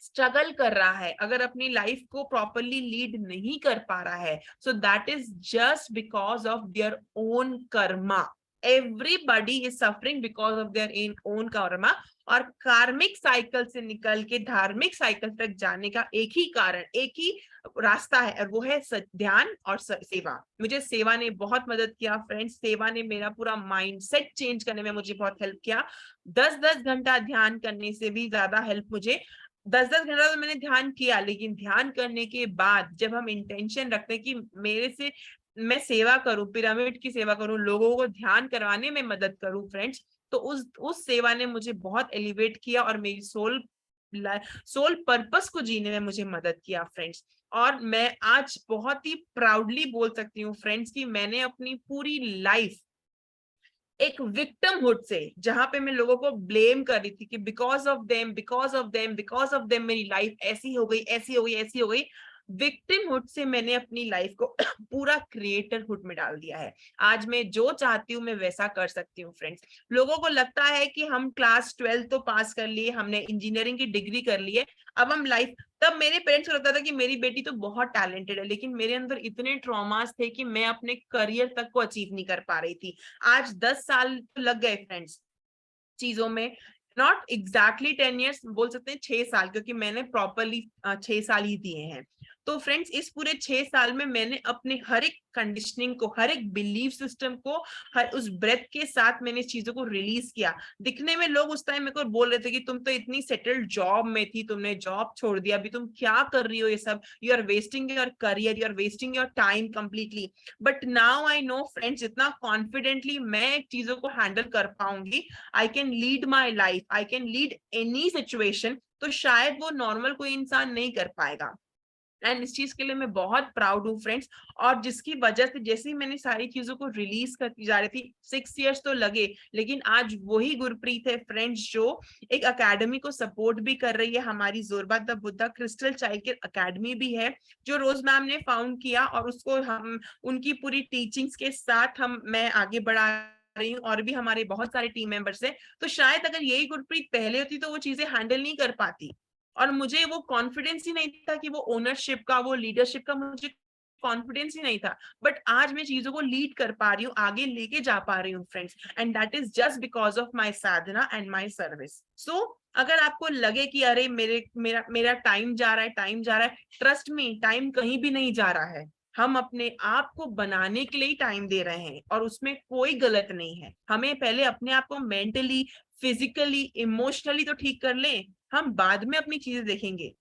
स्ट्रगल कर रहा है, अगर अपनी लाइफ को प्रॉपरली लीड नहीं कर पा रहा है, so that is just because of their own Karma. Everybody is suffering because of their own Karma. और कार्मिक साइकिल से निकल के धार्मिक साइकिल तक जाने का एक ही कारण, एक ही रास्ता है, और वो है ध्यान और सेवा। मुझे सेवा ने बहुत मदद किया फ्रेंड्स। सेवा ने मेरा पूरा माइंडसेट चेंज करने में मुझे बहुत हेल्प किया। 10-10 घंटा ध्यान करने से भी ज्यादा हेल्प मुझे 10-10 घंटा तो मैंने ध्यान किया, लेकिन ध्यान करने के बाद जब हम इंटेंशन रखते हैं कि मेरे से मैं सेवा करूं, पिरामिड की सेवा करूं, लोगों को ध्यान करवाने में मदद करूं फ्रेंड्स, तो उस सेवा ने मुझे बहुत एलिवेट किया और मेरी सोल पर्पस को जीने में मुझे मदद किया फ्रेंड्स। और मैं आज बहुत ही प्राउडली बोल सकती हूँ फ्रेंड्स कि मैंने अपनी पूरी लाइफ एक विक्टिमहुड से, जहां पे मैं लोगों को ब्लेम कर रही थी कि because of them, because of them, because of them मेरी लाइफ ऐसी हो गई, ऐसी हो गई, ऐसी हो गई, विक्टिमहुड से मैंने अपनी लाइफ को पूरा क्रिएटरहुड में डाल दिया है। आज मैं जो चाहती हूँ मैं वैसा कर सकती हूँ फ्रेंड्स। लोगों को लगता है कि हम क्लास 12 तो पास कर लिए, हमने इंजीनियरिंग की डिग्री कर ली है, अब हम लाइफ, तब मेरे पेरेंट्स को लगता था कि मेरी बेटी तो बहुत टैलेंटेड है, लेकिन मेरे अंदर इतने ट्रॉमास थे कि मैं अपने करियर तक को अचीव नहीं कर पा रही थी। आज 10 साल लग गए फ्रेंड्स चीजों में, नॉट एग्जैक्टली 10 ईयर्स, बोल सकते हैं 6 साल, क्योंकि मैंने प्रॉपरली 6 साल ही दिए हैं। तो फ्रेंड्स इस पूरे 6 साल में मैंने अपने हर एक कंडीशनिंग को, हर एक बिलीफ सिस्टम को, हर उस ब्रेथ के साथ मैंने इस चीजों को रिलीज किया। दिखने में लोग उस टाइम मेरे को बोल रहे थे कि तुम तो इतनी सेटल्ड जॉब में थी, तुमने जॉब छोड़ दिया, अभी तुम क्या कर रही हो ये सब, you are wasting your career, you are wasting your time completely. But now I know friends, जितना कॉन्फिडेंटली मैं चीजों को हैंडल कर पाऊंगी, I can lead my life, I can lead any situation, तो शायद वो नॉर्मल कोई इंसान नहीं कर पाएगा। एंड इस चीज के लिए मैं बहुत प्राउड हूँ फ्रेंड्स। और जिसकी वजह से जैसे ही मैंने सारी चीजों को रिलीज करती जा रही थी, 6 इयर्स तो लगे, लेकिन आज वही गुरप्रीत है फ्रेंड्स जो एक अकेडमी को सपोर्ट भी कर रही है। हमारी Zorba the Buddha crystal child care academy भी है, जो रोज मैम ने फाउंड किया, और उसको हम उनकी पूरी टीचिंग्स के साथ मैं आगे बढ़ा रही हूँ, और भी हमारे बहुत सारे टीम मेंबर्स हैं। तो शायद अगर यही गुरप्रीत पहले होती तो वो चीजें हैंडल नहीं कर पाती, और मुझे वो कॉन्फिडेंस ही नहीं था कि वो ओनरशिप का, वो लीडरशिप का मुझे कॉन्फिडेंस ही नहीं था, बट आज मैं चीजों को लीड कर पा रही हूँ, आगे लेके जा पा रही हूँ friends, and that is just because of my sadhana and my service. So अगर आपको लगे कि अरे मेरा टाइम जा रहा है, टाइम जा रहा है, ट्रस्ट मी, टाइम कहीं भी नहीं जा रहा है। हम अपने आप को बनाने के लिए ही टाइम दे रहे हैं और उसमें कोई गलत नहीं है। हमें पहले अपने आप को मेंटली, फिजिकली, इमोशनली तो ठीक कर ले, हम बाद में अपनी चीजें देखेंगे।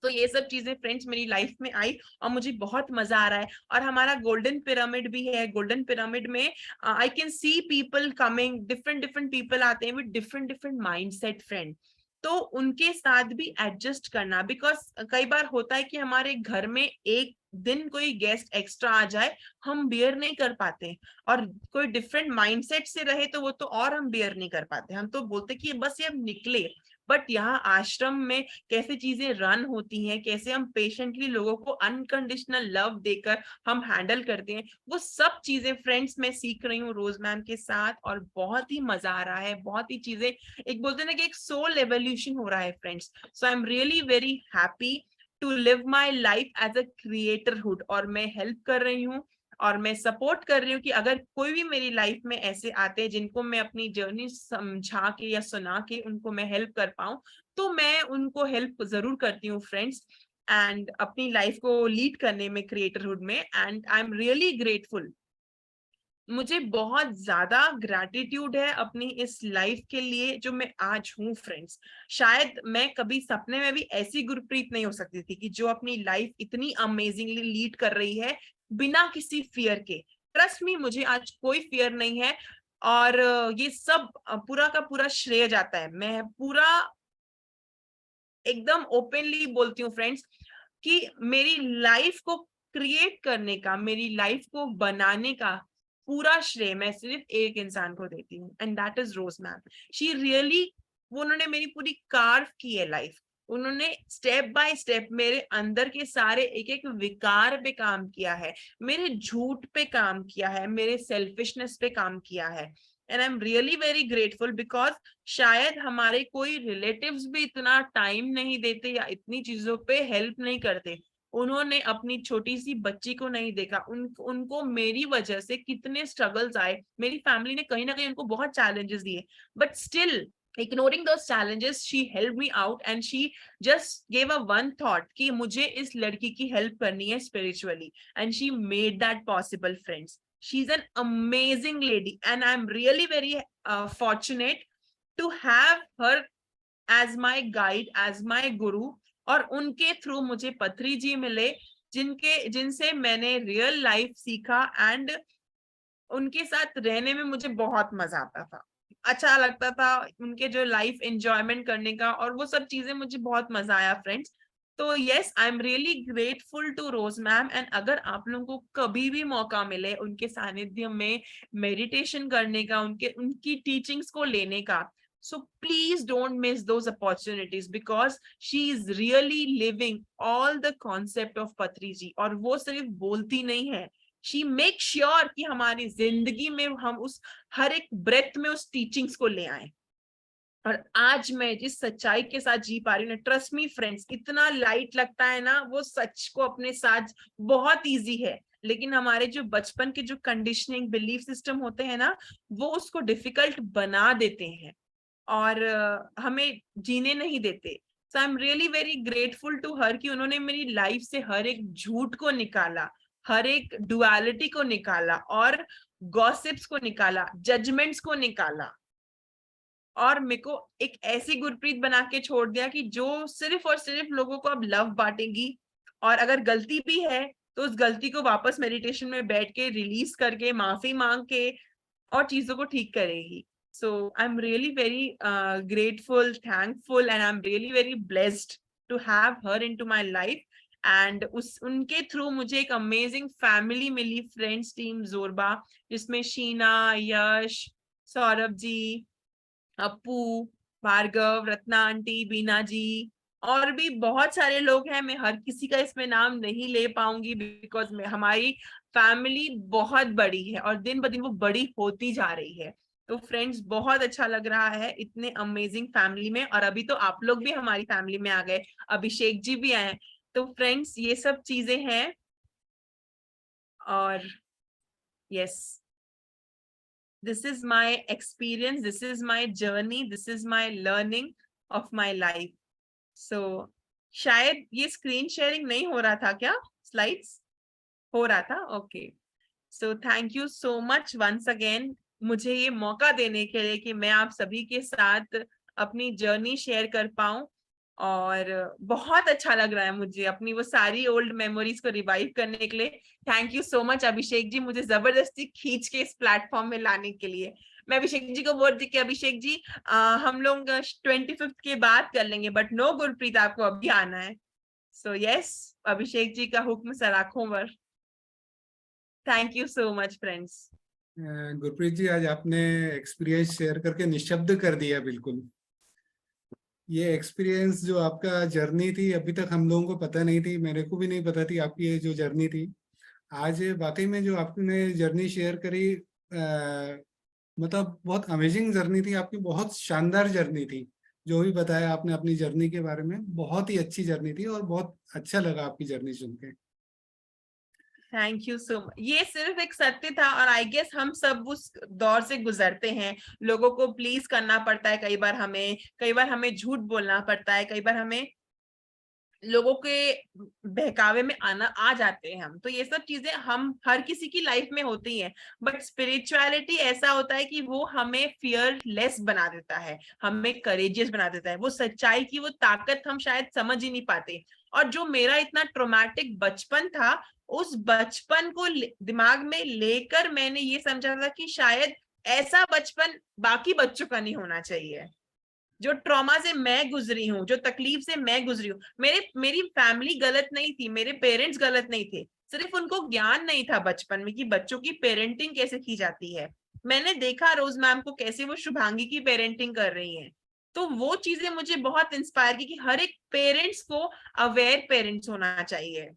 तो ये सब चीजें फ्रेंड्स मेरी लाइफ में आई और मुझे बहुत मजा आ रहा है। और हमारा गोल्डन पिरामिड भी है। गोल्डन पिरामिड में I can see people coming, different different people आते हैं with different different mindset friend. तो उनके साथ भी एडजस्ट करना, बिकॉज कई बार होता है कि हमारे घर में एक दिन कोई गेस्ट एक्स्ट्रा आ जाए, हम बियर नहीं कर पाते, और कोई डिफरेंट माइंडसेट से रहे तो वो तो और हम बियर नहीं कर पाते। हम तो बोलते कि बस ये अब निकले। बट यहाँ आश्रम में कैसे चीजें रन होती हैं, कैसे हम पेशेंटली लोगों को अनकंडीशनल लव देकर हम हैंडल करते हैं, वो सब चीजें फ्रेंड्स मैं सीख रही हूँ रोज मैम के साथ, और बहुत ही मजा आ रहा है। बहुत ही चीजें, एक बोलते हैं ना कि एक सोल एवोल्यूशन हो रहा है friends. So I am really very happy to live my life as a creatorhood, और मैं हेल्प कर रही हूँ और मैं सपोर्ट कर रही हूँ कि अगर कोई भी मेरी लाइफ में ऐसे आते हैं जिनको मैं अपनी जर्नी समझा के या सुना के उनको मैं हेल्प कर पाऊं, तो मैं उनको हेल्प जरूर करती हूँ फ्रेंड्स, एंड अपनी लाइफ को लीड करने में, क्रिएटरहुड में। And I am really grateful. मुझे बहुत ज्यादा ग्रैटिट्यूड है अपनी इस लाइफ के लिए जो मैं आज हूँ फ्रेंड्स। शायद मैं कभी सपने में भी ऐसी गुरप्रीत नहीं हो सकती थी कि जो अपनी लाइफ इतनी अमेजिंगली लीड कर रही है बिना किसी फियर के। ट्रस्ट मी, मुझे आज कोई फियर नहीं है, और ये सब पूरा का पूरा श्रेय जाता है, मैं पूरा एकदम ओपनली बोलती हूँ फ्रेंड्स, कि मेरी लाइफ को क्रिएट करने का, मेरी लाइफ को बनाने का पूरा श्रेय मैं सिर्फ एक इंसान को देती हूँ, and that is Rose ma'am. She really, वो उन्होंने मेरी पूरी कार्व की है लाइफ। उन्होंने स्टेप बाय स्टेप मेरे अंदर के सारे एक एक विकार पे काम किया है, मेरे झूठ पे काम किया है, मेरे सेल्फिशनेस पे काम किया है। And I am really very grateful, because शायद हमारे कोई रिलेटिव्स भी इतना टाइम नहीं देते या इतनी चीजों पे हेल्प नहीं करते। उन्होंने अपनी छोटी सी बच्ची को नहीं देखा, उनको मेरी वजह से कितने स्ट्रगल्स आए। मेरी फैमिली ने कहीं ना कहीं उनको बहुत चैलेंजेस दिए, but still ignoring those challenges, she helped me out and she just gave a one thought कि मुझे इस लड़की की हेल्प करनी है spiritually, and she made that possible friends. She's an amazing lady and I'm really very fortunate to have her as my guide, as my guru. और उनके through मुझे पथरी जी मिले, जिनसे मैंने रियल लाइफ सीखा, एंड उनके साथ रहने में मुझे बहुत मजा आता था, अच्छा लगता था, उनके जो लाइफ एंजॉयमेंट करने का और वो सब चीजें, मुझे बहुत मजा आया फ्रेंड्स। तो yes, I am really grateful to Rose ma'am, and अगर आप लोगों को कभी भी मौका मिले उनके सानिध्य में मेडिटेशन करने का, उनकी टीचिंग्स को लेने का, so please don't miss those opportunities, because she is really living all the concept of पथरी जी। और वो सिर्फ बोलती नहीं है, she make sure कि हमारी जिंदगी में हम उस हर एक ब्रेथ में उस टीचिंग्स को ले आए। और आज मैं जिस सच्चाई के साथ जी पा रही हूँ ना, ट्रस्ट मी फ्रेंड्स, इतना लाइट लगता है ना, वो सच को अपने साथ बहुत इजी है, लेकिन हमारे जो बचपन के जो कंडीशनिंग बिलीफ सिस्टम होते हैं ना, वो उसको डिफिकल्ट बना देते हैं और हमें जीने नहीं देते। So I am really very grateful to her कि उन्होंने मेरी लाइफ से हर एक झूठ को निकाला, हर एक डुअलिटी को निकाला, और गॉसिप्स को निकाला, जजमेंट्स को निकाला, और मेरे को एक ऐसी गुरप्रीत बना के छोड़ दिया कि जो सिर्फ और सिर्फ लोगों को अब लव बांटेगी, और अगर गलती भी है तो उस गलती को वापस मेडिटेशन में बैठ के रिलीज करके, माफी मांग के, और चीजों को ठीक करेगी। So I'm really very grateful, thankful, and I'm really very blessed to have her into my life. And उनके थ्रू मुझे एक अमेजिंग फैमिली मिली, फ्रेंड्स टीम जोरबा, जिसमें शीना, यश, सौरभ जी, अपू, भार्गव, रत्ना आंटी, बीना जी, और भी बहुत सारे लोग हैं। मैं हर किसी का इसमें नाम नहीं ले पाऊंगी, बिकॉज हमारी फैमिली बहुत बड़ी है और दिन ब दिन वो बड़ी होती जा रही है। तो फ्रेंड्स, बहुत अच्छा लग रहा है इतने अमेजिंग फैमिली में, और अभी तो आप लोग भी हमारी फैमिली में आ गए, अभिषेक जी भी आए। तो फ्रेंड्स, ये सब चीजें हैं और yes, this is my experience, this is my journey, this is my learning of my life. So शायद ये स्क्रीन शेयरिंग नहीं हो रहा था क्या? स्लाइड्स हो रहा था? Okay, so thank you so much once again मुझे ये मौका देने के लिए कि मैं आप सभी के साथ अपनी जर्नी शेयर कर पाऊं। और बहुत अच्छा लग रहा है मुझे अपनी वो सारी ओल्ड मेमोरीज को रिवाइव करने के लिए। Thank you so much Abhishek जी, मुझे जबरदस्ती खींच के इस प्लेटफॉर्म में लाने के लिए। मैं अभिषेक जी को बोल रही कि अभिषेक जी हम लोग 25th के बाद कर लेंगे, बट नो गुरप्रीत, आपको अभी आना है। सो यस, अभिषेक जी का हुक्म सराखों पर। Thank you so much friends. Gurpreet ji, आज आपने एक्सपीरियंस शेयर करके निशब्द कर दिया बिल्कुल। ये एक्सपीरियंस जो आपका जर्नी थी, अभी तक हम लोगों को पता नहीं थी, मेरे को भी नहीं पता थी आपकी ये जो जर्नी थी। आज वाकई में जो आपने जर्नी शेयर करी, मतलब बहुत अमेजिंग जर्नी थी आपकी, बहुत शानदार जर्नी थी। जो भी बताया आपने अपनी जर्नी के बारे में, बहुत ही अच्छी जर्नी थी और बहुत अच्छा लगा आपकी जर्नी सुन के। Thank you so much. ये सिर्फ एक सत्य था और आई गेस हम सब उस दौर से गुजरते हैं। लोगों को प्लीज करना पड़ता है, कई बार हमें झूठ बोलना पड़ता है, कई बार हमें लोगों के बहकावे में आ जाते हैं हम। तो ये सब चीजें हम हर किसी की लाइफ में होती हैं, बट स्पिरिचुअलिटी ऐसा होता है कि वो हमें फियरलेस बना देता है, हमें करेजियस बना देता है। वो सच्चाई की वो ताकत हम शायद समझ ही नहीं पाते। और जो मेरा इतना ट्रोमैटिक बचपन था, उस बचपन को दिमाग में लेकर मैंने ये समझा था कि शायद ऐसा बचपन बाकी बच्चों का नहीं होना चाहिए। जो ट्रॉमा से मैं गुजरी हूँ, जो तकलीफ से मैं गुजरी हूँ, मेरी फैमिली गलत नहीं थी, मेरे पेरेंट्स गलत नहीं थे, सिर्फ उनको ज्ञान नहीं था बचपन में कि बच्चों की पेरेंटिंग कैसे की जाती है। मैंने देखा रोज मैम को कैसे वो शुभांगी की पेरेंटिंग कर रही हैं, तो वो चीजें मुझे बहुत इंस्पायर की कि हर एक पेरेंट्स को अवेयर पेरेंट्स होना चाहिए।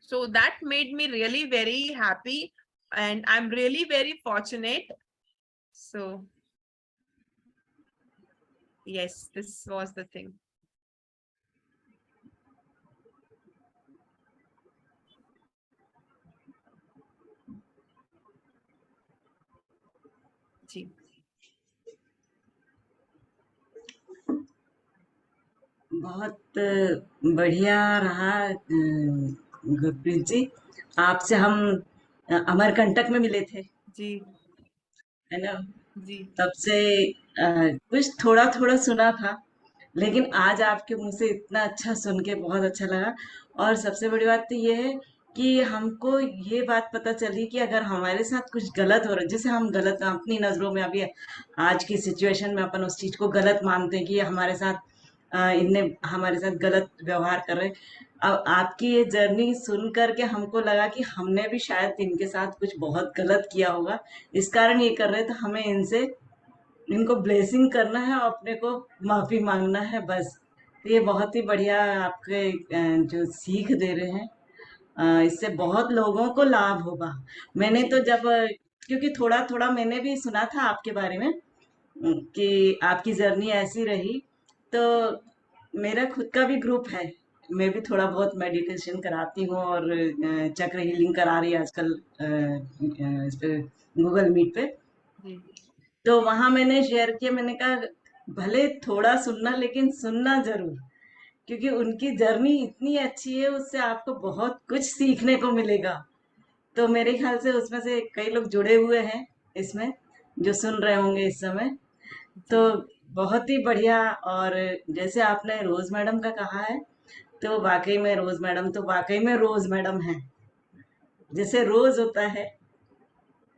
So that made me really very happy and I am really very fortunate. So yes, this was the thing. जी, बहुत बढ़िया रहा गुरप्रीत जी। आपसे हम अमरकंटक में मिले थे, जी, है ना? जी, तब से कुछ थोड़ा थोड़ा सुना था, लेकिन आज आपके मुंह से इतना अच्छा सुन के बहुत अच्छा लगा। और सबसे बड़ी बात तो ये है कि हमको ये बात पता चली कि अगर हमारे साथ कुछ गलत हो रहा है, जिसे हम गलत अपनी नजरों में अभी आज की सिचुएशन में अपन उस चीज को गलत मानते हैं कि ये हमारे साथ इनने हमारे साथ गलत व्यवहार कर रहे हैं। अब आपकी ये जर्नी सुन करके हमको लगा कि हमने भी शायद इनके साथ कुछ बहुत गलत किया होगा, इस कारण ये कर रहे थे। हमें इनको ब्लेसिंग करना है और अपने को माफी मांगना है, बस। तो ये बहुत ही बढ़िया आपके जो सीख दे रहे हैं, इससे बहुत लोगों को लाभ होगा। मैंने तो जब क्योंकि थोड़ा थोड़ा मैंने भी सुना था आपके बारे में, कि आपकी जर्नी ऐसी रही, तो मेरा खुद का भी ग्रुप है। मैं भी थोड़ा बहुत मेडिटेशन कराती हूँ और चक्र हीलिंग करा रही है आजकल इस पे गूगल मीट पे। जी, तो वहां मैंने शेयर किया, मैंने कहा भले थोड़ा सुनना, लेकिन सुनना जरूर, क्योंकि उनकी जर्नी इतनी अच्छी है, उससे आपको बहुत कुछ सीखने को मिलेगा। तो मेरे ख्याल से उसमें से कई लोग जुड़े हुए हैं इसमें, जो सुन रहे होंगे इस समय। तो जी, बहुत ही बढ़िया। और जैसे आपने रोज मैडम का कहा है, तो वाकई में रोज मैडम तो वाकई में रोज मैडम है। जैसे रोज होता है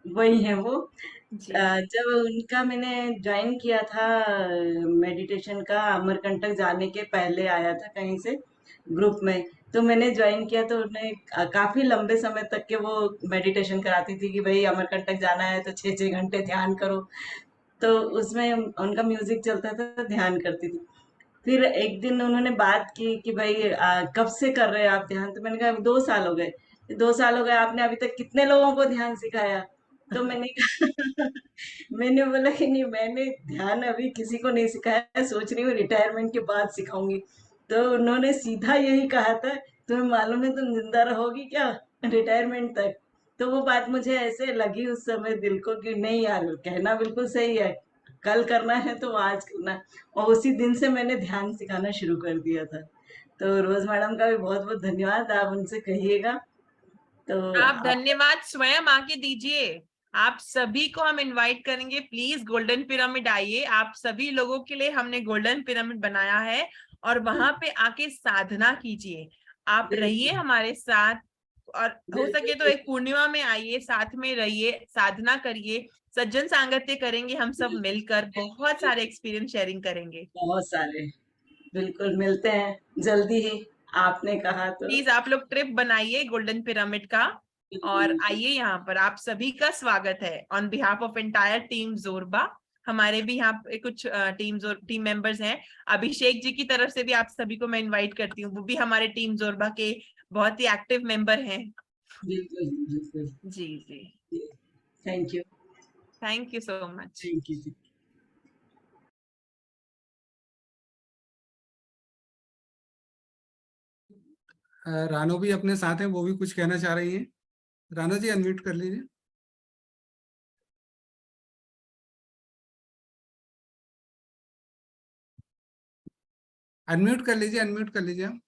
वही है वो। जी, जब उनका मैंने ज्वाइन किया था मेडिटेशन का, अमरकंटक जाने के पहले आया था कहीं से ग्रुप में, तो मैंने ज्वाइन किया। तो उन्हें काफी लंबे समय तक के वो मेडिटेशन कराती थी कि भाई अमरकंटक जाना है तो 6-6 घंटे ध्यान करो। तो उसमें उनका म्यूजिक चलता था तो ध्यान करती थी। फिर एक दिन उन्होंने बात की कि भाई कब से कर रहे हैं आप ध्यान? तो मैंने कहा 2 साल हो गए। 2 साल हो गए, आपने अभी तक कितने लोगों को ध्यान सिखाया? तो मैंने कहा मैंने बोला कि नहीं, मैंने ध्यान अभी किसी को नहीं सिखाया, सोच रही हूँ रिटायरमेंट के बाद सिखाऊंगी। तो उन्होंने सीधा यही कहा था, तुम्हें मालूम है तुम जिंदा रहोगी क्या रिटायरमेंट तक? तो वो बात मुझे ऐसे लगी उस समय दिल को कि नहीं यार, कहना बिल्कुल सही है, कल करना है तो आज करना है। और उसी दिन से मैंने ध्यान सिखाना शुरू कर दिया था। तो रोज मैडम का भी बहुत बहुत धन्यवाद, आप उनसे कहिएगा। तो आप आप धन्यवाद स्वयं आके दीजिए। आप सभी को हम इनवाइट करेंगे, प्लीज गोल्डन पिरामिड आइए। आप सभी लोगों के लिए हमने गोल्डन पिरामिड बनाया है और वहां पे आके साधना कीजिए। आप रहिए बिल्कुल हमारे साथ, और हो सके तो बिल्कुल एक पूर्णिमा में आइए, साथ में रहिए, साधना करिए, सज्जन सांगत्य करेंगे, हम सब मिलकर बहुत सारे एक्सपीरियंस शेयरिंग करेंगे। बहुत सारे, बिल्कुल मिलते हैं जल्दी ही, आपने कहा तो। प्लीज आप लोग ट्रिप बनाइए गोल्डन पिरामिड का और बिल्कुल आइए यहाँ पर। आप सभी का स्वागत है on behalf of entire team Zorba. हमारे भी यहाँ पे कुछ टीम मेंबर्स हैं। अभिषेक जी की तरफ से भी आप सभी को मैं इनवाइट करती हूँ, वो भी हमारे टीम जोरबा के बहुत ही एक्टिव मेंबर हैं। बिल्कुल बिल्कुल। जी जी, thank you. Thank you so much. Thank you. Rano भी अपने साथ हैं, वो भी कुछ कहना चाह रही हैं। रानो जी अनम्यूट कर लीजिए। अनम्यूट कर लीजिए, अनम्यूट कर लीजिए आप।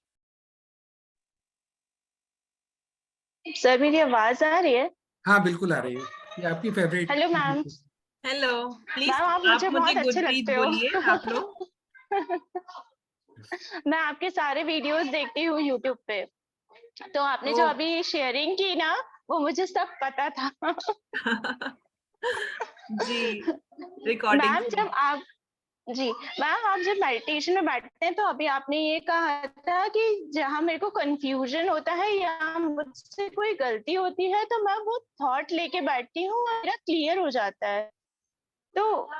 सर मेरी आवाज आ रही है? हाँ बिल्कुल आ रही है, ये आपकी favourite. Hello ma'am. Hello, please ma'am आप आप मुझे मुझे बहुत अच्छे गुरप्रीत लगते हो। बोलिए आप लोग। मैं आपके सारे वीडियोस देखती हूँ यूट्यूब पे, तो आपने जो तो अभी शेयरिंग की ना, वो मुझे सब पता था। जी, रिकॉर्डिंग मैम जब आप जी मैम आप जब मेडिटेशन में बैठते हैं, तो अभी आपने ये कहा था कि जहाँ मेरे को कंफ्यूजन होता है या मुझसे कोई गलती होती है, तो मैं वो थॉट लेके बैठती हूँ और मेरा क्लियर हो जाता है। तो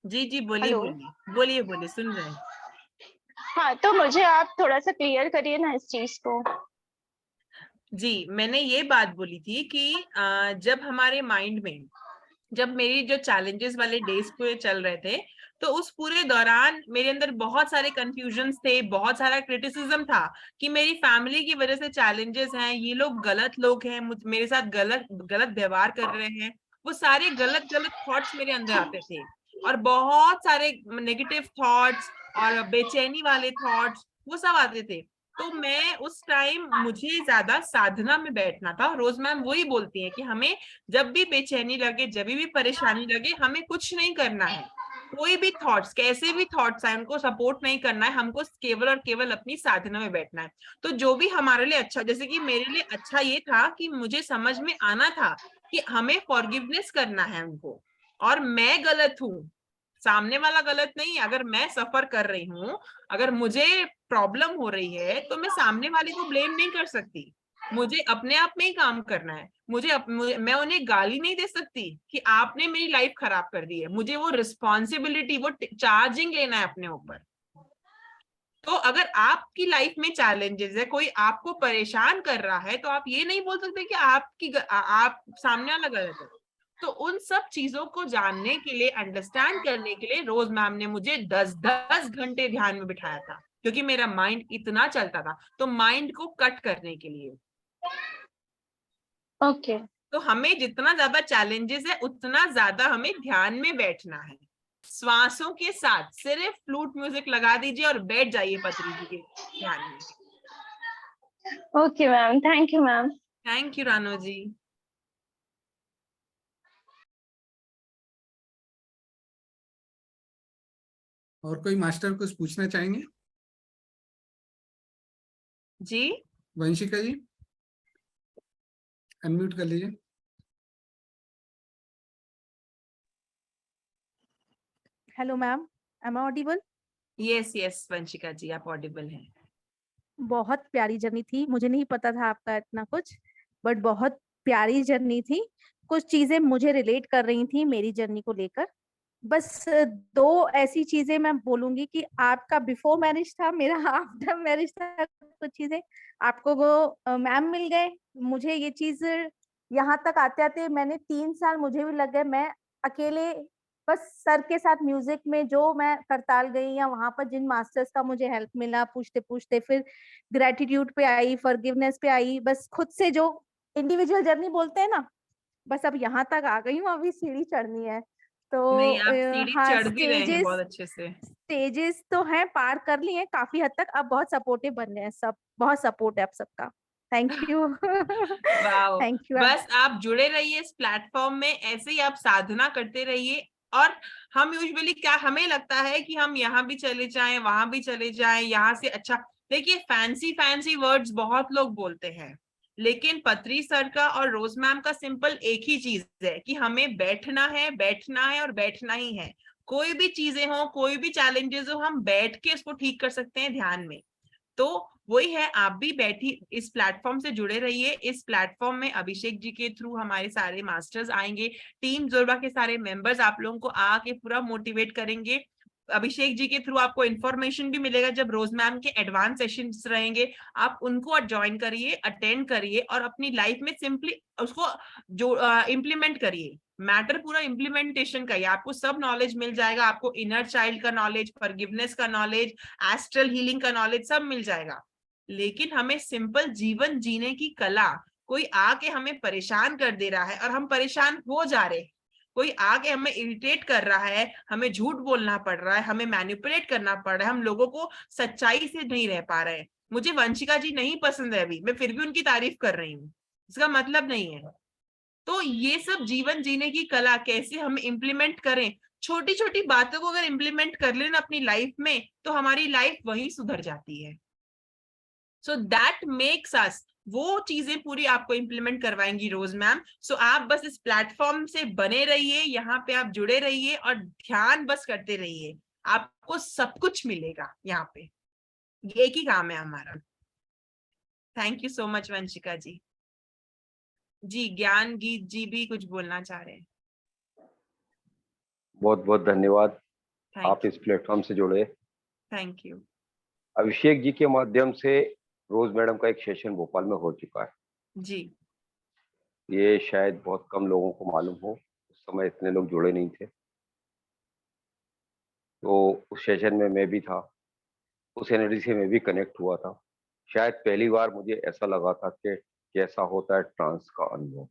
जी जी, बोलिए हेलो। बोलिए बोलिए बोलिए, सुन रहे हैं। हाँ, तो मुझे आप थोड़ा सा क्लियर करिए ना इस चीज को। जी, मैंने ये बात बोली थी कि जब हमारे माइंड में, जब मेरी जो चैलेंजेस वाले डेज पूरे चल रहे थे, तो उस पूरे दौरान मेरे अंदर बहुत सारे कंफ्यूजन्स थे, बहुत सारा क्रिटिसिज्म था कि मेरी फैमिली की वजह से चैलेंजेस हैं, ये लोग गलत लोग हैं, मेरे साथ गलत गलत व्यवहार कर रहे हैं। वो सारे गलत गलत थॉट्स मेरे अंदर आते थे और बहुत सारे नेगेटिव थॉट्स और बेचैनी वाले थॉट्स, वो सब आते थे। तो मैं उस टाइम, मुझे ज्यादा साधना में बैठना था। रोज मैम वही बोलती है कि हमें जब भी बेचैनी लगे, जब भी परेशानी लगे, हमें कुछ नहीं करना है। कोई भी थॉट्स, कैसे भी थॉट्स आए, उनको सपोर्ट नहीं करना है, हमको केवल और केवल अपनी साधना में बैठना है। तो जो भी हमारे लिए अच्छा, जैसे कि मेरे लिए अच्छा ये था कि मुझे समझ में आना था कि हमें फॉरगिवनेस करना है उनको, और मैं गलत हूँ, सामने वाला गलत नहीं। अगर मैं सफर कर रही हूँ, अगर मुझे प्रॉब्लम हो रही है, तो मैं सामने वाले को ब्लेम नहीं कर सकती। मुझे अपने आप में ही काम करना है। मैं उन्हें गाली नहीं दे सकती कि आपने मेरी लाइफ खराब कर दी है। मुझे वो रिस्पॉन्सिबिलिटी, वो चार्जिंग लेना है अपने ऊपर। तो अगर आपकी लाइफ में चैलेंजेस है, कोई आपको परेशान कर रहा है, तो आप ये नहीं बोल सकते कि आप सामने वाला गलत है। तो उन सब चीजों को जानने के लिए, अंडरस्टैंड करने के लिए रोज मैम ने मुझे 10-10 घंटे ध्यान में बिठाया था, क्योंकि मेरा माइंड इतना चलता था। तो माइंड को कट करने के लिए, ओके। तो हमें जितना ज्यादा चैलेंजेस है, उतना ज्यादा हमें ध्यान में बैठना है। श्वासों के साथ सिर्फ फ्लूट म्यूजिक लगा दीजिए और बैठ जाइए पत्री जी के ध्यान में। Okay ma'am, thank you ma'am. Thank you रानो जी। और कोई मास्टर कुछ पूछना चाहेंगे? जी, वंशिका जी अनम्यूट कर लीजिए। Hello ma'am, am I audible? Yes yes Vanshika ji, आप ऑडिबल हैं। बहुत प्यारी जर्नी थी, मुझे नहीं पता था आपका इतना कुछ, बट बहुत प्यारी जर्नी थी। कुछ चीजें मुझे रिलेट कर रही थी मेरी जर्नी को लेकर। बस दो ऐसी चीजें मैं बोलूंगी कि आपका बिफोर मैरिज था, मेरा आफ्टर मैरिज था। कुछ चीजें आपको वो मैम मिल गए, मुझे ये चीज यहाँ तक आते आते मैंने 3 साल मुझे भी लग गए। मैं अकेले बस सर के साथ म्यूजिक में जो मैं करताल गई या वहां पर जिन मास्टर्स का मुझे हेल्प मिला पूछते पूछते, फिर ग्रेटिट्यूड पे आई, फॉरगिवनेस पे आई, बस खुद से जो इंडिविजुअल जर्नी बोलते हैं ना, बस अब यहाँ तक आ गई हूँ, अभी सीढ़ी चढ़नी है। तो नहीं, आप सीढ़ी हाँ, चढ़ भी रहे हैं बहुत अच्छे से। स्टेजेस तो हैं, पार कर लिए हैं काफी हद तक, अब बहुत सपोर्टिव बन रहे हैं सब, बहुत सपोर्ट है अब सबका। Thank you. Wow, thank you. बस आप जुड़े रहिए इस प्लेटफॉर्म में, ऐसे ही आप साधना करते रहिए। और हम यूजुअली क्या, हमें लगता है कि हम यहाँ भी चले जाएं, वहां भी चले जाएं, यहाँ से अच्छा, देखिए फैंसी फैंसी वर्ड्स बहुत लोग बोलते हैं, लेकिन पत्री सर का और रोज मैम का सिंपल एक ही चीज है कि हमें बैठना है, बैठना है और बैठना ही है। कोई भी चीजें हो, कोई भी चैलेंजेस हो, हम बैठ के उसको ठीक कर सकते हैं ध्यान में। तो वही है, आप भी बैठी इस प्लेटफॉर्म से जुड़े रहिए। इस प्लेटफॉर्म में अभिषेक जी के थ्रू हमारे सारे मास्टर्स आएंगे, टीम जोरबा के सारे मेंबर्स आप लोगों को आके पूरा मोटिवेट करेंगे। अभिषेक जी के थ्रू आपको इन्फॉर्मेशन भी मिलेगा, जब रोज मैम के एडवांस सेशंस रहेंगे आप उनको ज्वाइन करिए, अटेंड करिए और अपनी लाइफ में सिंपली उसको जो इम्प्लीमेंट करिए। मैटर पूरा इम्प्लीमेंटेशन का ही, आपको सब नॉलेज मिल जाएगा, आपको इनर चाइल्ड का नॉलेज, फॉरगिवनेस का नॉलेज, एस्ट्रल हीलिंग का नॉलेज सब मिल जाएगा। लेकिन हमें सिंपल जीवन जीने की कला, कोई आके हमें परेशान कर दे रहा है और हम परेशान हो जा रहे हैं, कोई आके हमें इरिटेट कर रहा है, हमें झूठ बोलना पड़ रहा है, हमें मैनिपुलेट करना पड़ रहा है, हम लोगों को सच्चाई से नहीं रह पा रहे हैं। मुझे वंशिका जी नहीं पसंद है अभी, मैं फिर भी उनकी तारीफ कर रही हूँ, इसका मतलब नहीं है। तो ये सब जीवन जीने की कला कैसे हम इम्प्लीमेंट करें, छोटी छोटी बातों को अगर इम्प्लीमेंट कर लेना अपनी लाइफ में, तो हमारी लाइफ वही सुधर जाती है। सो दैट मेक्स अस, वो चीजें पूरी आपको इम्प्लीमेंट करवाएंगी रोज मैम। सो आप बस इस प्लेटफॉर्म से बने रहिए, यहाँ पे आप जुड़े रहिए और ध्यान बस करते रहिए, आपको सब कुछ मिलेगा यहाँ पे, ये एक ही काम है हमारा। Thank you so much Vanshika ji. जी, ज्ञान गीत जी भी कुछ बोलना चाह रहे हैं। बहुत बहुत धन्यवाद, आप थैंक इस प्लेटफॉर्म से जुड़े। यू। अभिषेक जी के माध्यम से रोज मैडम का एक सेशन भोपाल में हो चुका है, जी, ये शायद बहुत कम लोगों को मालूम हो, उस समय इतने लोग जुड़े नहीं थे। तो उस सेशन में मैं भी था, उस एनर्जी से मैं भी कनेक्ट हुआ था। शायद पहली बार मुझे ऐसा लगा था कि कैसा होता है ट्रांस का अनुभव।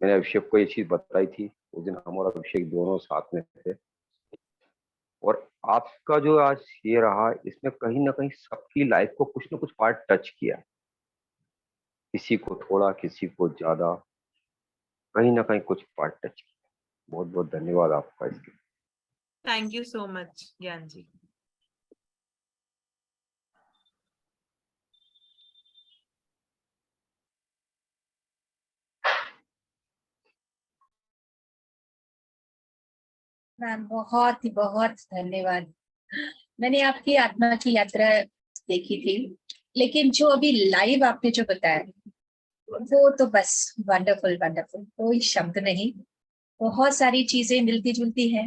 मैंने अभिषेक को ये चीज बताई थी, उस दिन हम और अभिषेक दोनों साथ में थे। और आपका जो आज ये रहा, इसमें कहीं ना कहीं सबकी लाइफ को कुछ ना कुछ पार्ट टच किया, किसी को थोड़ा, किसी को ज्यादा, कहीं ना कहीं कुछ पार्ट टच किया। बहुत बहुत धन्यवाद आपका इसके। थैंक यू सो मच ज्ञान जी। मैम बहुत धन्यवाद। मैंने आपकी आत्मा की यात्रा देखी थी, लेकिन जो अभी लाइव आपने जो बताया वो तो बस वंडरफुल वंडरफुल, कोई शब्द नहीं। बहुत सारी चीजें मिलती जुलती हैं,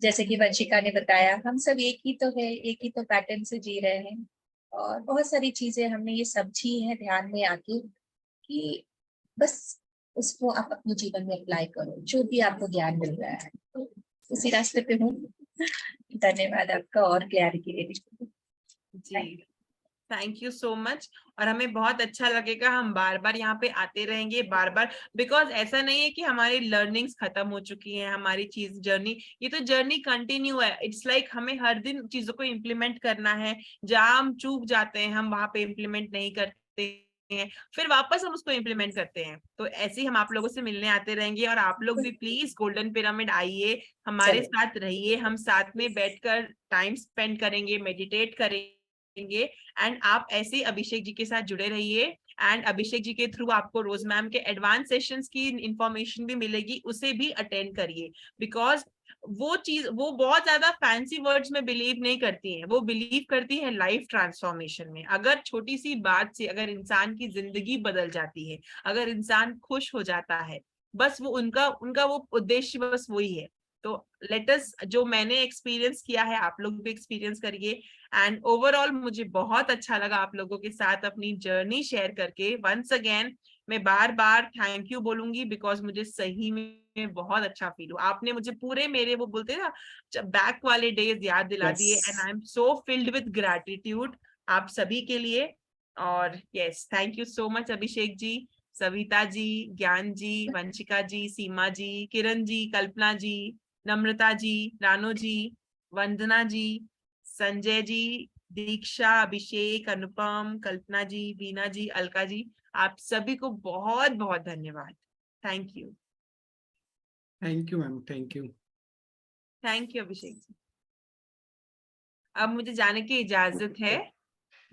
जैसे कि वंशिका ने बताया, हम सब एक ही तो है, एक ही तो पैटर्न से जी रहे हैं। और बहुत सारी चीजें हमने ये समझी हैं ध्यान में आके कि बस उसको आप अपने जीवन में अप्लाई करो, जो भी आपको ज्ञान मिल रहा है। तो उसी रास्ते पे हूँ। धन्यवाद आपका और क्लैरिटी देने के लिए। जी, थैंक यू सो मच। और हमें बहुत अच्छा लगेगा, हम बार बार यहाँ पे आते रहेंगे बार बार, बिकॉज ऐसा नहीं है कि हमारी लर्निंग्स खत्म हो चुकी हैं, हमारी चीज जर्नी, ये तो जर्नी कंटिन्यू है। इट्स लाइक हमें हर दिन चीजों को इम्प्लीमेंट करना है, जहाँ हम चूक जाते हैं हम वहां पे इम्प्लीमेंट नहीं करते हैं, फिर वापस हम उसको इम्प्लीमेंट करते हैं। तो ऐसे ही हम आप लोगों से मिलने आते रहेंगे, और आप लोग भी प्लीज गोल्डन पिरामिड आइए, हमारे साथ रहिए, हम साथ में बैठकर टाइम स्पेंड करेंगे, मेडिटेट करेंगे, एंड आप ऐसे अभिषेक जी के साथ जुड़े रहिए। एंड अभिषेक जी के थ्रू आपको रोज मैम के एडवांस सेशंस की इंफॉर्मेशन भी मिलेगी, उसे भी अटेंड करिए, बिकॉज वो बहुत ज्यादा फैंसी वर्ड्स में बिलीव नहीं करती हैं, वो बिलीव करती है लाइफ ट्रांसफॉर्मेशन में। अगर छोटी सी बात से अगर इंसान की जिंदगी बदल जाती है, अगर इंसान खुश हो जाता है, बस वो उनका वो उद्देश्य बस वही है। तो लेट अस, जो मैंने एक्सपीरियंस किया है आप लोग भी एक्सपीरियंस करिए। एंड ओवरऑल मुझे बहुत अच्छा लगा आप लोगों के साथ अपनी जर्नी शेयर करके। वंस अगेन मैं बार बार थैंक यू बोलूंगी, बिकॉज मुझे सही में बहुत अच्छा फील हुआ। आपने मुझे पूरे मेरे वो बोलते हैं ना बैक वाले डेज याद दिला दिए, and I am so filled with gratitude आप सभी के लिए। और yes, thank you so much Abhishek ji, Savita ji, Gyan ji, Vanshika जी, सीमा जी, किरण जी, कल्पना जी, नम्रता जी, रानो जी, वंदना जी, संजय जी, दीक्षा, अभिषेक, अनुपम, कल्पना जी, बीना जी, अलका जी, आप सभी को बहुत बहुत धन्यवाद। Thank you. Thank you ma'am, thank you. Thank you Abhishek ji. अब मुझे जाने की इजाजत है।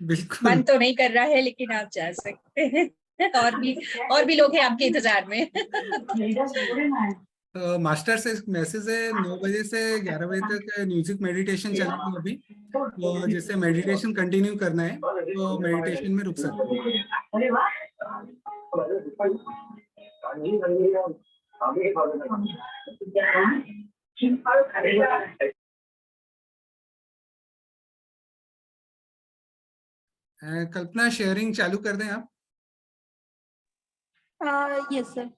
बिल्कुल। मन तो नहीं कर रहा है लेकिन आप जा सकते हैं। और भी लोग हैं आपके इंतजार में। मास्टर से मैसेज है 9 बजे से 11 बजे तक म्यूजिक मेडिटेशन चलेगी अभी, तो जिससे मेडिटेशन कंटिन्यू करना है तो मेडिटेशन में रुक सकते हैं। कल्पना शेयरिंग चालू कर दें आप। Yes sir.